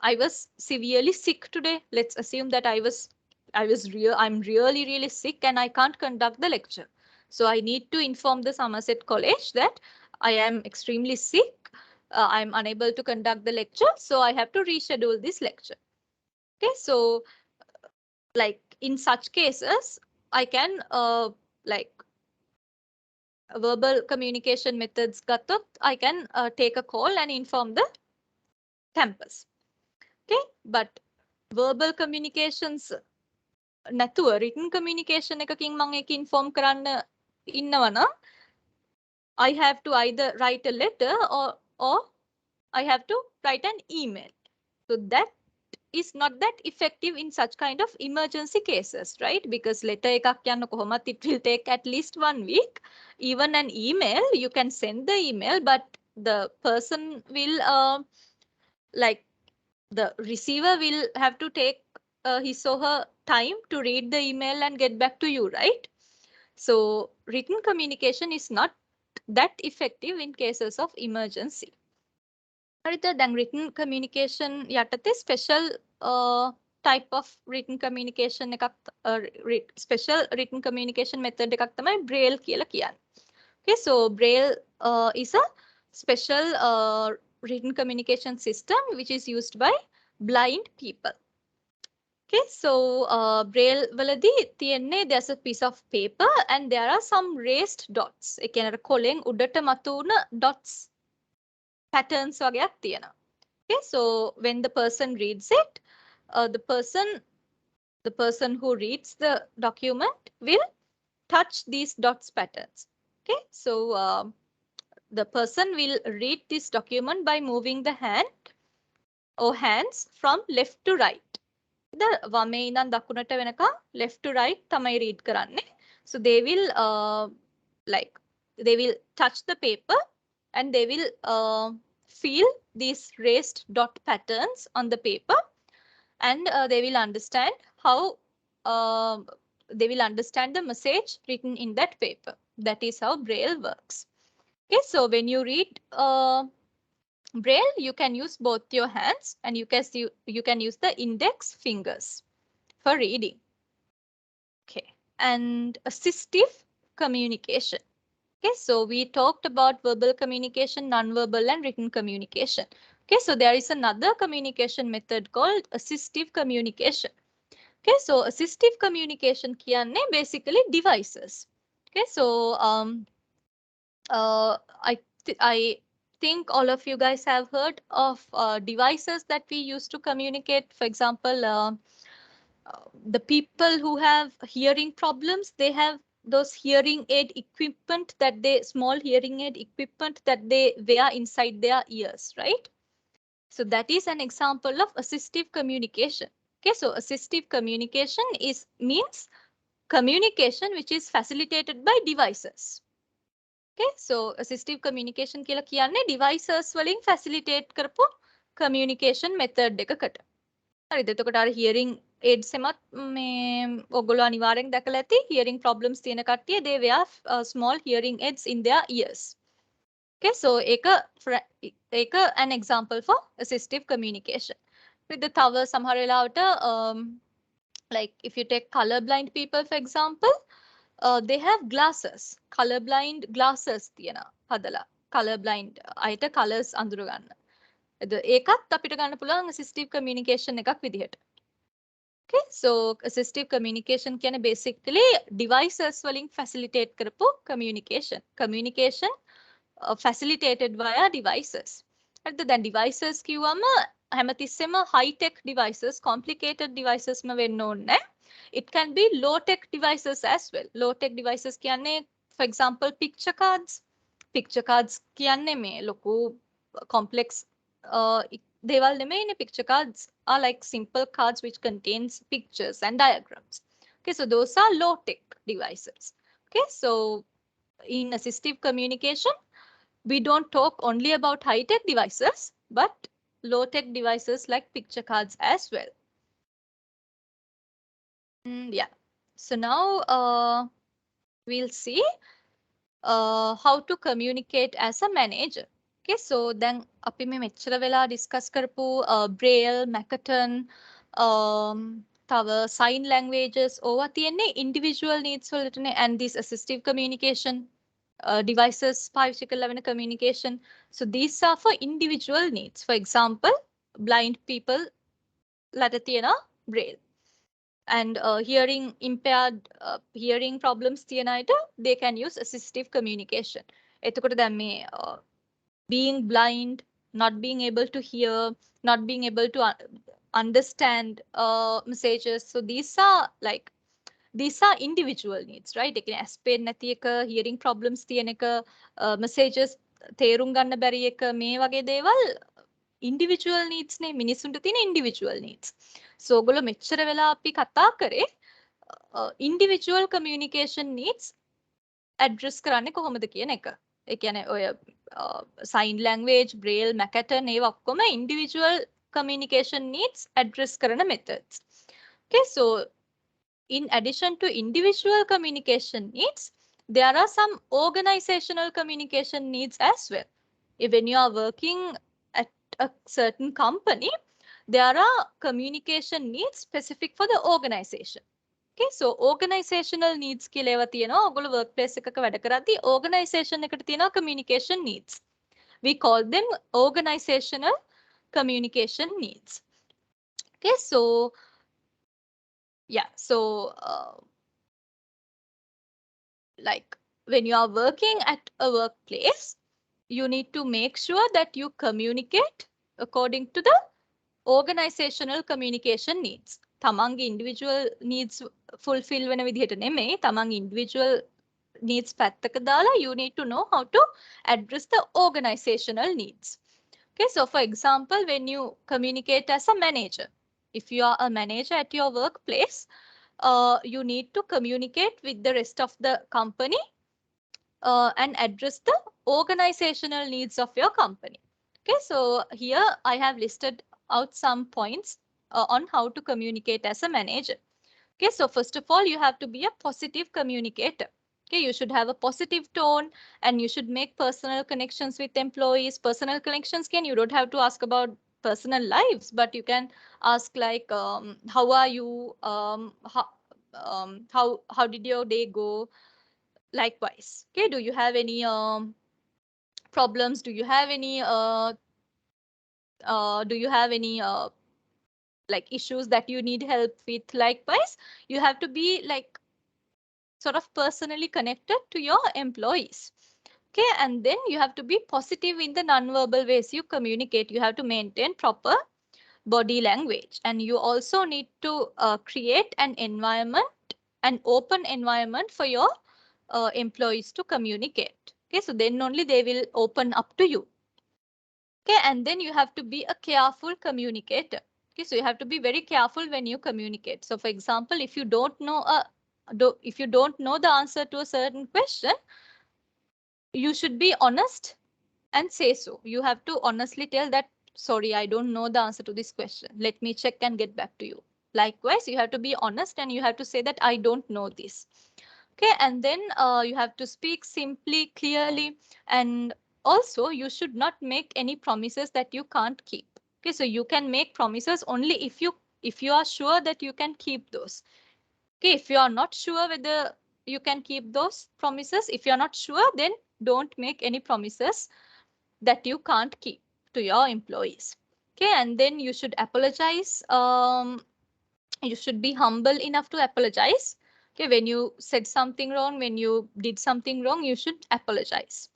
I was severely sick today. Let's assume that I'm really sick and I can't conduct the lecture. So I need to inform the Somerset College that I am extremely sick. I'm unable to conduct the lecture. So I have to reschedule this lecture. Okay, so like in such cases, I can like verbal communication methods gatot, I can take a call and inform the campus. Okay, but verbal communications නැතුව written communication එකකින් මම ඒක inform කරන්න ඉන්නවා නම් I have to either write a letter or I have to write an email. So that is not that effective in such kind of emergency cases, right? Because letter එකක් යන්න කොහොමත් it will take at least 1 week. Even an email, you can send the email, but the person will like the receiver will have to take his or her time to read the email and get back to you, right? So written communication is not that effective in cases of emergency. හරිද? දැන් written communication යටතේ special type of written communication එකක් special written communication method එකක් තමයි braille කියලා කියන්නේ. Okay, so braille is a special written communication system which is used by blind people. Okay, so braille වලදී තියෙන්නේ there's a piece of paper and there are some raised dots. ඒ කියන්නේ කොලෙන් උඩට මතුවන dots patterns වගේක් තියෙනවා. Okay, so when the person reads it, the person who reads the document will touch these dots patterns. Okay, so the person will read this document by moving the hand or hands from left to right. The වමේ ඉඳන් දකුණට වෙනකම් left to right තමයි read කරන්නේ. So they will touch the paper and they will feel these raised dot patterns on the paper, and they will understand how they will understand the message written in that paper. That is how braille works. Okay, so when you read braille, you can use both your hands and you can use the index fingers for reading. Okay, and assistive communication. Okay, so we talked about verbal communication, non-verbal and written communication. Okay, so there is another communication method called assistive communication. Okay, so assistive communication kiyanne basically devices. Okay, so I think all of you guys have heard of devices that we use to communicate. For example, the people who have hearing problems, they have those hearing aid equipment small hearing aid equipment that they wear inside their ears, right? So that is an example of assistive communication. Okay, so assistive communication means communication which is facilitated by devices. Okay, so assistive communication කියලා කියන්නේ devices වලින් facilitate කරපු communication method එකකට. හරිද? එතකොට අර hearing aids එමත් මේ ඔයගොල්ලෝ අනිවාර්යෙන් දැකලා ඇති hearing problems තියෙන කට්ටිය they wear small hearing aids in their ears. Okay, so ඒක an example for assistive communication. With the තව සමහර වෙලාවට like if you take colorblind people for example, they have glasses, colorblind glasses තියෙනවා හදලා colorblind අයට colors අඳුර ගන්න. ඒකත් අපිට ගන්න පුළුවන් assistive communication එකක් විදිහට. Okay, so assistive communication කියන්නේ basically devices වලින් facilitate කරපු communication facilitated via devices. හරිද? දැන් devices කිව්වම හැමතිස්සෙම high tech devices, complicated devices ම වෙන්න ඕනේ නැහැ. It can be low tech devices as well. Low tech devices කියන්නේ for example picture cards. Picture cards කියන්නේ මේ ලොකු complex දේවල් නෙමෙයිනේ. Picture cards are like simple cards which contains pictures and diagrams. Okay, so those are low tech devices. Okay, so in assistive communication we don't talk only about high tech devices but low tech devices like picture cards as well. Yeah, so now we'll see how to communicate as a manager. Okay, so then අපි මේ මෙච්චර වෙලා discuss කරපු braille, Makaton, තව sign languages ඕවා තියෙන්නේ individual needs වලටනේ, and these assistive communication devices පාවිච්චි කරලා වෙන communication. So these are for individual needs. For example, blind people ලට තියෙන braille. and hearing impaired hearing problems තියන අයට they can use assistive communication. එතකොට දැන් මේ being blind, not being able to hear, not being able to understand messages. So these are individual needs, right? ඒ කියන්නේ ඇස් පේන්නේ නැති එක, hearing problems තියෙන එක, messages තේරුම් ගන්න බැරි එක, මේ වගේ දේවල් individual needs නේ, මිනිස්සුන්ට තියෙන individual needs. So ඔයගොල්ලෝ මෙච්චර වෙලා අපි කතා කරේ individual communication needs address කරන්නේ කොහොමද කියන එක. ඒ කියන්නේ ඔය sign language, braille, Makaton ඒවා ඔක්කොම individual communication needs address කරන methods. Okay, so in addition to individual communication needs, there are some organizational communication needs as well. When you are working at a certain company, there are communication needs specific for the organization. Okay, so organizational needs කියලා ඒවා තියෙනවා. ඔයගොල්ලෝ workplace එකක වැඩ කරද්දී organization එකට තියෙනවා communication needs. We call them organizational communication needs. Okay, so yeah, so like when you are working at a workplace, you need to make sure that you communicate according to the organizational communication needs. තමන්ගේ individual needs fulfill වෙන විදිහට නෙමෙයි, තමන්ගේ individual needs පැත්තක දාලා you need to know how to address the organizational needs. Okay, so for example, when you communicate as a manager, if you are a manager at your workplace, you need to communicate with the rest of the company and address the organizational needs of your company. Okay, so here I have listed out some points on how to communicate as a manager. Okay, so first of all, you have to be a positive communicator. Okay, you should have a positive tone and you should make personal connections with employees. Personal connections you don't have to ask about personal lives, but you can ask like, how are you? How did your day go? Likewise, okay, do you have any problems? Do you have any like issues that you need help with? Likewise, you have to be like sort of personally connected to your employees. Okay, and then you have to be positive in the non-verbal ways you communicate. You have to maintain proper body language, and you also need to create an environment, an open environment for your employees to communicate. Okay, so then only they will open up to you. Okay, and then you have to be a careful communicator. Okay, so you have to be very careful when you communicate. So for example, if you don't know the answer to a certain question, you should be honest and say so. You have to honestly tell that, sorry, I don't know the answer to this question. Let me check and get back to you. Likewise, you have to be honest and you have to say that I don't know this. Okay, and then you have to speak simply, clearly, and also you should not make any promises that you can't keep. Okay, so you can make promises only if you are sure that you can keep those. Okay, if you are not sure whether you can keep those promises, if you are not sure, then don't make any promises that you can't keep to your employees. Okay, and then you should apologize. You should be humble enough to apologize. Okay, when you said something wrong, when you did something wrong, you should apologize.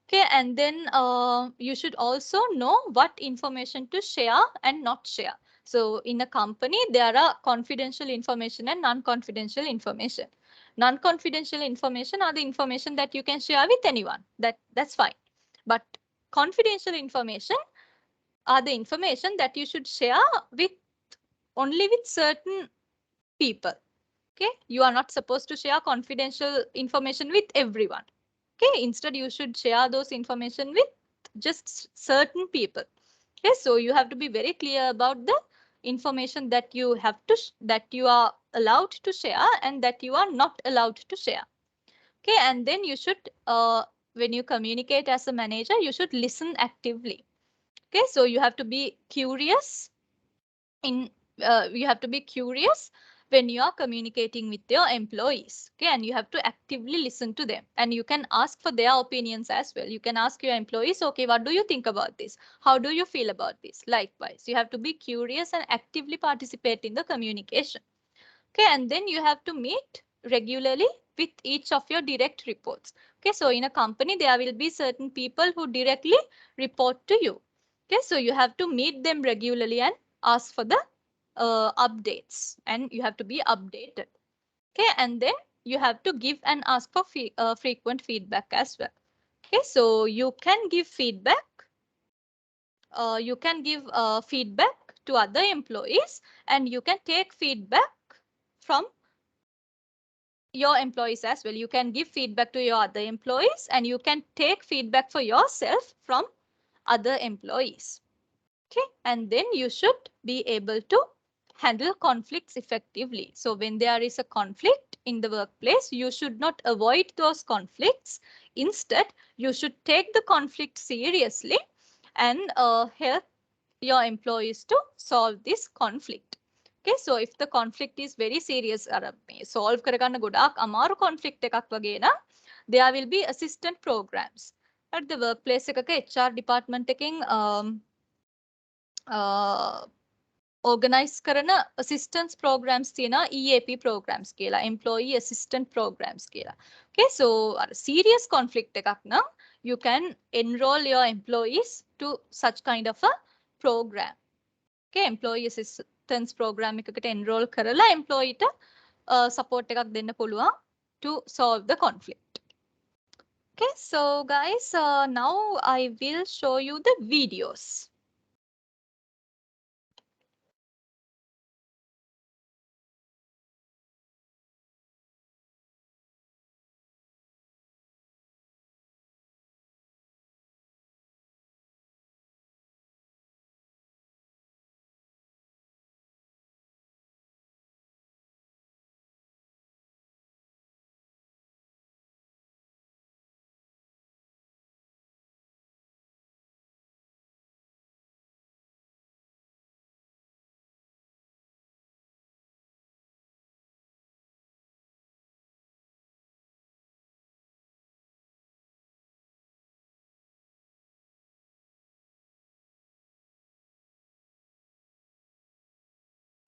Okay, and then you should also know what information to share and not share. So in a company, there are confidential information and non-confidential information. Non-confidential information are the information that you can share with anyone. That's fine. But confidential information are the information that you should share with only with certain people. Okay, you are not supposed to share confidential information with everyone. Okay, instead you should share those information with just certain people. Okay, so you have to be very clear about the information that you have to that you are allowed to share and that you are not allowed to share. Okay, and then you should when you communicate as a manager, you should listen actively. Okay, so you have to be curious when you are communicating with your employees. Okay, and you have to actively listen to them, and you can ask for their opinions as well. You can ask your employees, okay, what do you think about this? How do you feel about this? Likewise, you have to be curious and actively participate in the communication. Okay, and then you have to meet regularly with each of your direct reports. Okay, so in a company, there will be certain people who directly report to you. Okay, so you have to meet them regularly and ask for the updates, and you have to be updated. Okay, and then you have to give and ask for frequent feedback as well. Okay, so you can give feedback. You can give feedback to other employees, and you can take feedback from your employees as well. You can give feedback to your other employees, and you can take feedback for yourself from other employees. Okay, and then you should be able to handle conflicts effectively. So when there is a conflict in the workplace, you should not avoid those conflicts. Instead, you should take the conflict seriously and help your employees to solve this conflict. Okay, so if the conflict is very serious, solve කරගන්න ගොඩාක් අමාරු conflict එකක් වගේ නම් there will be assistant programs at the workplace එකක HR department එකෙන් organize කරන assistance programs තියෙනවා, EAP programs කියලා, employee assistant programs කියලා. Okay, so serious conflict එකක් නම් you can enroll your employees to such kind of a program. Okay, employee assistance program එකකට enroll කරලා employee ට support එකක් දෙන්න පුළුවන් to solve the conflict. Okay, so guys, now I will show you the videos.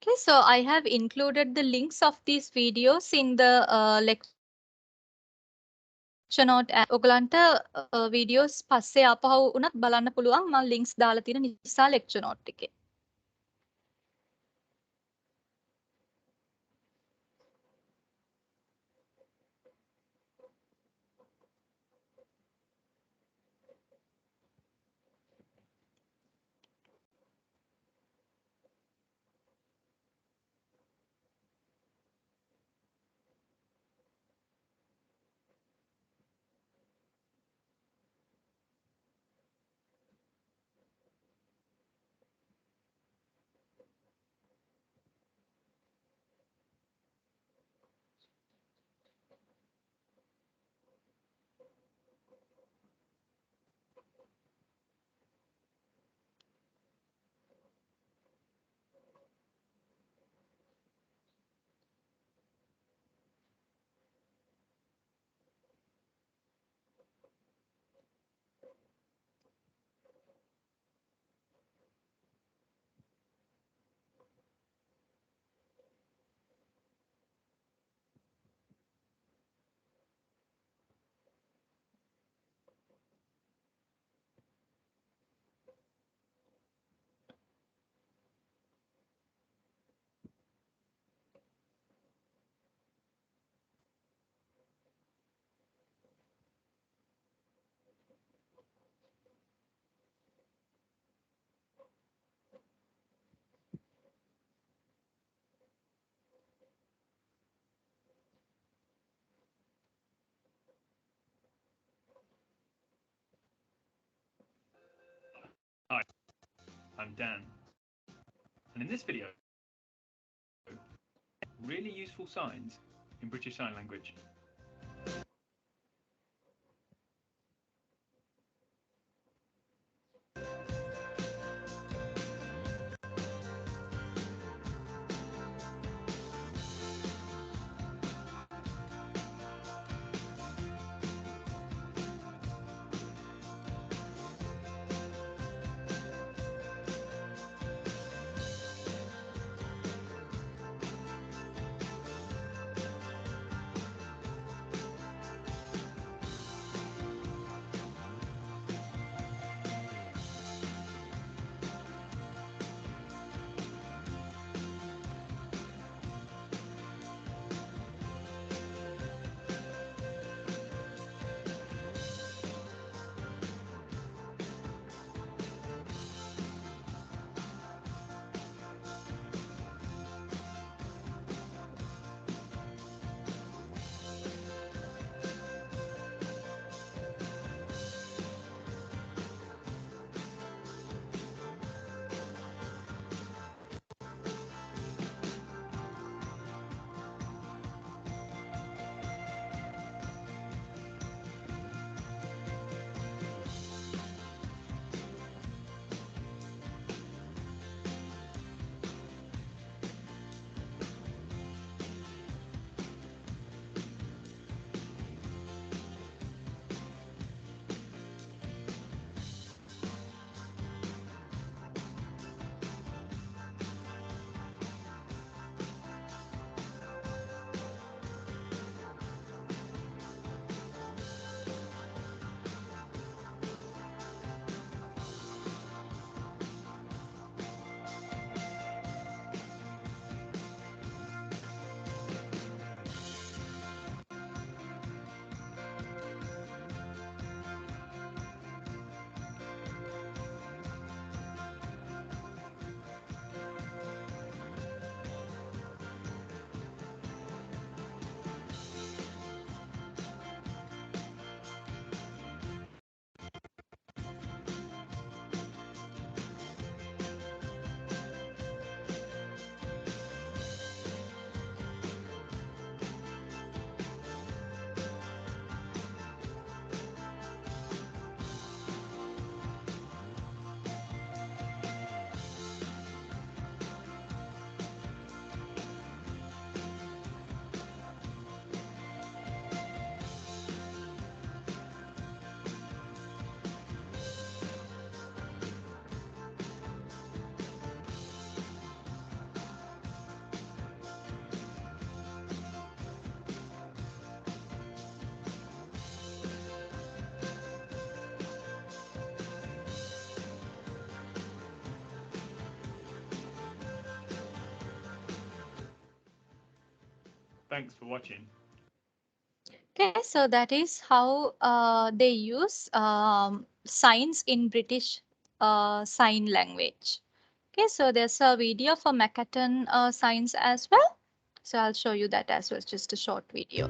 Okay, so I have included the links of these videos in the lecture note. ඔගලන්ට videos පස්සේ ආපහු උනත් බලන්න පුළුවන්. මම links දාලා තියෙන නිසා lecture note එකේ. Hi, I'm Dan, and in this video, really useful signs in British Sign Language. Thanks for watching. Okay, so that is how they use signs in British Sign Language. Okay, so there's a video for Makaton signs as well. So I'll show you that as well, just a short video.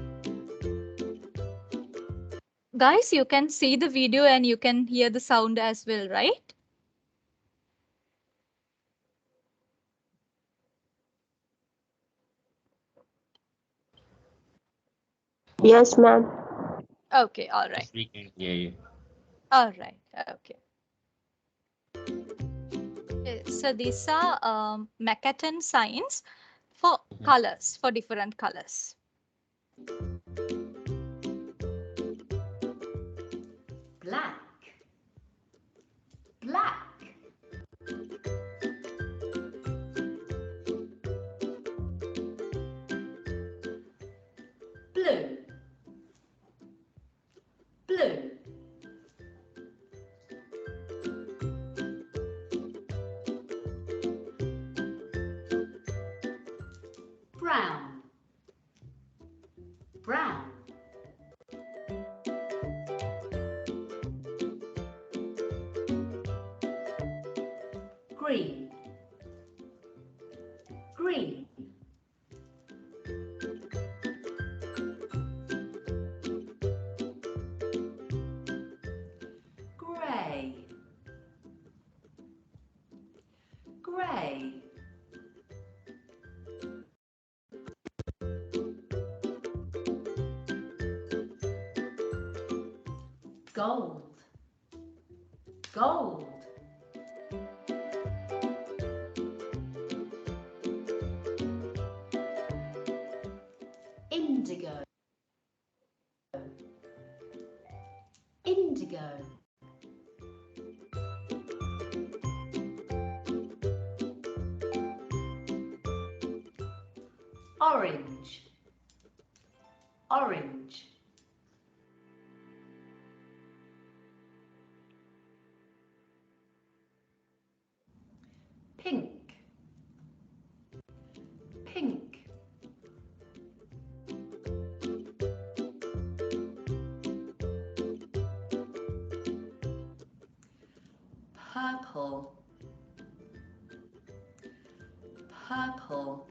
Guys, you can see the video and you can hear the sound as well, right? Yes, ma'am. Okay, all right. Yes, we can hear you. All right, okay. So these are Makaton signs for colors, for different colors. Black. Black. Blue. Blue. Brown. Brown. Green. Green. Grey. Grey. Gold. Gold. Indigo. Indigo. Orange. Orange. Pink. Pink. Purple. Purple.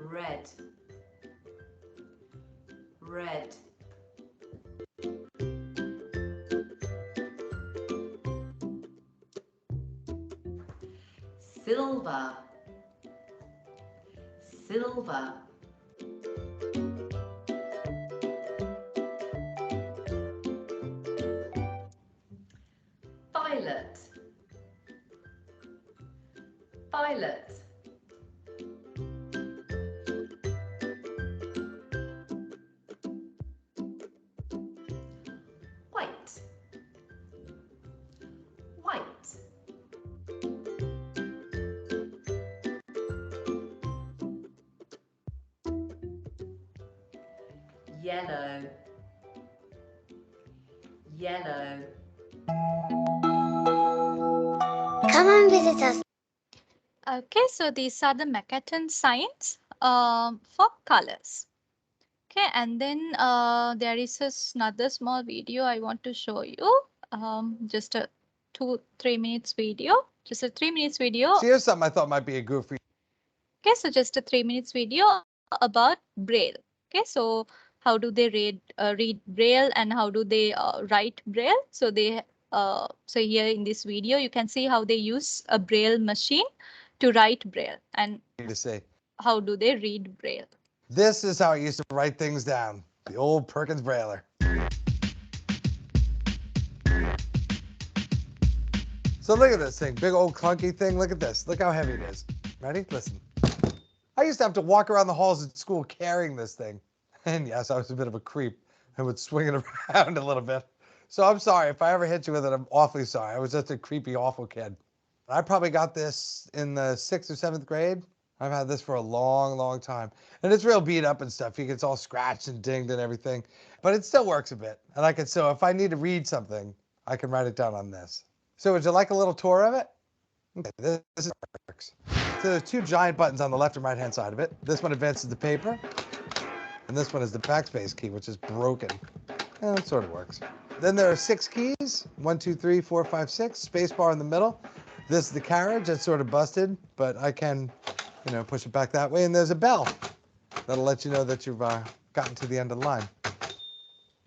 Red. Red. Silver. Silver. Violet. Violet. White. White. Yellow. Yellow. Come and visit us. Okay, so these are the Makaton signs for colors. Okay, and then there is another small video I want to show you. Just a 2-3 minutes video. Just a 3 minutes video. So here's something I thought might be a goofy. Okay, so just a 3 minutes video about Braille. Okay, so how do they read Braille and how do they write Braille? So so here in this video you can see how they use a Braille machine to write Braille and to say. how do they read Braille. This is how I used to write things down. The old Perkins Brailer. So look at this thing, big old clunky thing. Look at this. Look how heavy it is. Ready? Listen. I used to have to walk around the halls at school carrying this thing. And yes, I was a bit of a creep and would swing it around a little bit. So I'm sorry. If I ever hit you with it, I'm awfully sorry. I was just a creepy, awful kid. I probably got this in the 6th or 7th grade. I've had this for a long, long time. And it's real beat up and stuff. It's all scratched and dinged and everything. But it still works a bit. And so if I need to read something, I can write it down on this. So would you like a little tour of it? Okay, this is how it works. So there's two giant buttons on the left and right hand side of it. This one advances the paper, and this one is the backspace key, which is broken. It sort of works. Then there are 6 keys, 1, 2, 3, 4, 5, 6, space bar in the middle. This is the carriage, it's sort of busted, but I can, push it back that way. And there's a bell that'll let you know that you've gotten to the end of the line.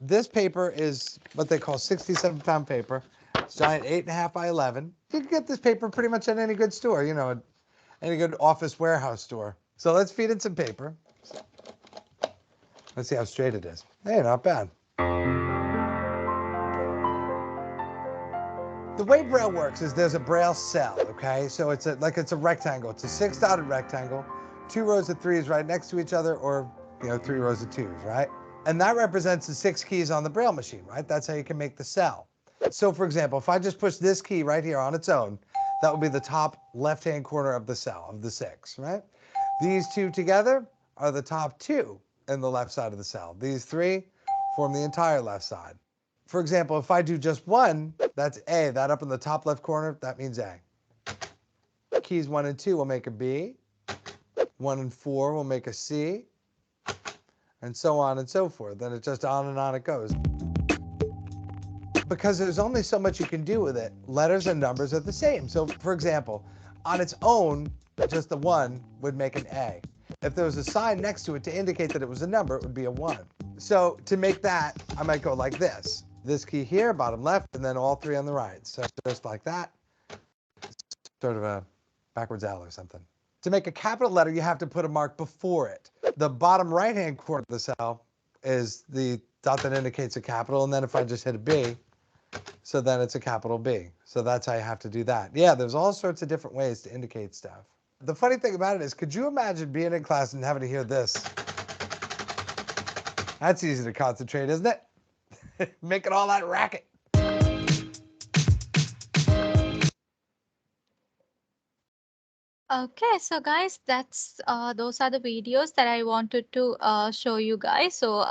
This paper is what they call 67-pound paper. It's giant 8.5 by 11. You can get this paper pretty much at any good store, any good office warehouse store. So let's feed it some paper. Let's see how straight it is. Hey, not bad. The way Braille works is there's a Braille cell, okay? So it's a rectangle. It's a 6-dotted rectangle, 2 rows of 3s right next to each other, or 3 rows of 2s, right? And that represents the 6 keys on the Braille machine, right? That's how you can make the cell. So for example, if I just push this key right here on its own, that would be the top left-hand corner of the cell, of the 6, right? These 2 together are the top 2 in the left side of the cell. These 3 form the entire left side. For example, if I do just 1, that's A. That up in the top left corner, that means A. Keys 1 and 2 will make a B. 1 and 4 will make a C. And so on and so forth. Then it just on and on it goes. Because there's only so much you can do with it, letters and numbers are the same. So for example, on its own, just the 1 would make an A. If there was a sign next to it to indicate that it was a number, it would be a 1. So to make that, I might go like this. This key here, bottom left, and then all 3 on the right. So just like that, sort of a backwards L or something. To make a capital letter, you have to put a mark before it. The bottom right-hand corner of the cell is the dot that indicates a capital, and then if I just hit a B, so then it's a capital B. So that's how you have to do that. Yeah, there's all sorts of different ways to indicate stuff. The funny thing about it is, could you imagine being in class and having to hear this? That's easy to concentrate, isn't it? Making all that racket. Okay, so guys, that's those are the videos that I wanted to show you guys. So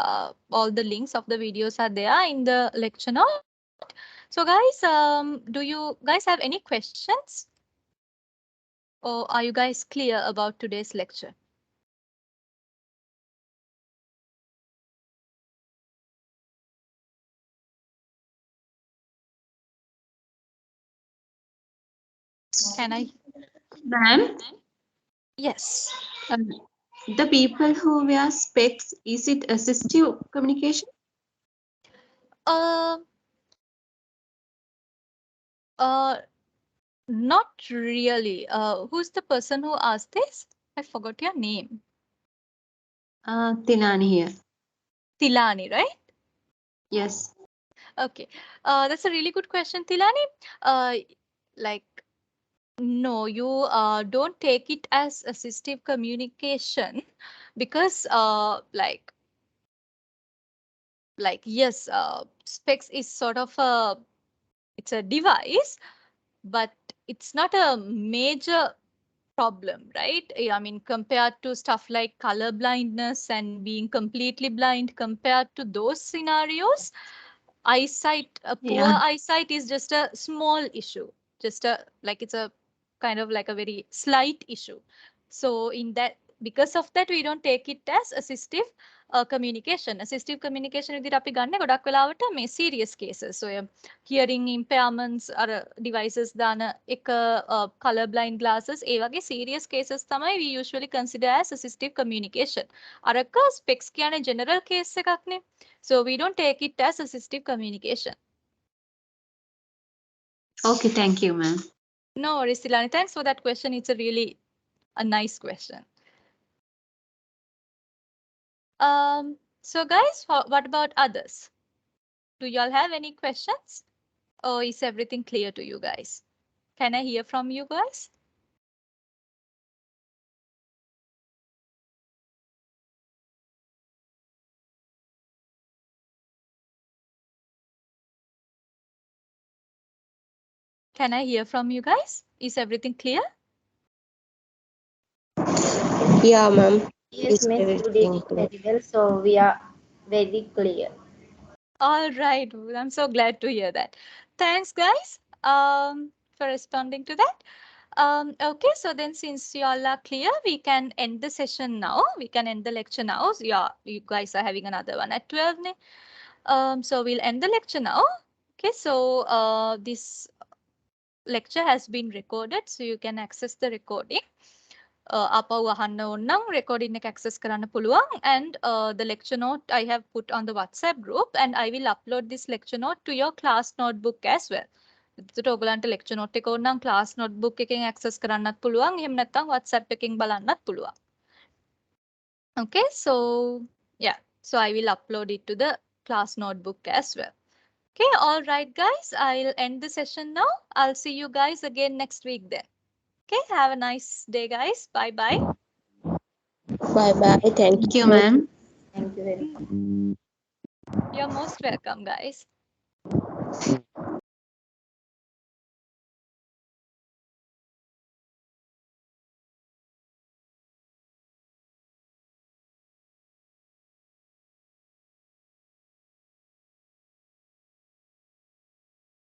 all the links of the videos are there in the lecture note. So guys, do you guys have any questions? Or are you guys clear about today's lecture? Can I? Ma'am, Yes. the people who wear specs, is it assistive communication? Uh, Not really. Who's the person who asked this? I forgot your name. Tilani here. Tilani, right? Yes. Okay. That's a really good question, Tilani. Like, no, you don't take it as assistive communication because, yes, specs is sort of it's a device, but it's not a major problem, right? I mean, compared to stuff like color blindness and being completely blind, compared to those scenarios, eyesight, poor eyesight is just a small issue, just it's a kind of like a very slight issue. So in that, because of that, we don't take it as assistive communication. Assistive communication විදිහට අපි ගන්න ගොඩක් වෙලාවට මේ serious cases. So hearing impairments අර devices දාන එක color blind glasses ඒ වගේ serious cases තමයි we usually consider as assistive communication. අරක specs කියන්නේ general case එකක්නේ. So we don't take it as assistive communication. Okay, thank you, ma'am. No worries, Silani. Thanks for that question. It's a really a nice question. So guys, what about others? Do y'all have any questions? Or is everything clear to you guys? Can I hear from you guys? Can I hear from you guys? Is everything clear? Yeah, ma'am. Yes, Miss, you did it very well, so we are very clear. All right, I'm so glad to hear that. Thanks, guys. for responding to that. Okay, so then since you all are clear, we can end the session now. We can end the lecture now. So yeah, you guys are having another one at 12. So we'll end the lecture now. Okay, so this lecture has been recorded, so you can access the recording. අපව අහන්න ඕන නම් recording එක access කරන්න පුළුවන්, and the lecture note I have put on the WhatsApp group, and I will upload this lecture note to your class notebook as well. එතකොට ඔයගලන්ට lecture note එක ඕන නම් class notebook එකෙන් access කරන්නත් පුළුවන්, එහෙම නැත්නම් WhatsApp එකෙන් බලන්නත් පුළුවන්. Okay, so yeah, so I will upload it to the class notebook as well. Okay, all right guys, I'll end the session now. I'll see you guys again next week then. Okay, have a nice day guys. Bye bye. Bye bye. Thank you, ma'am. Thank you very much. You're most welcome guys.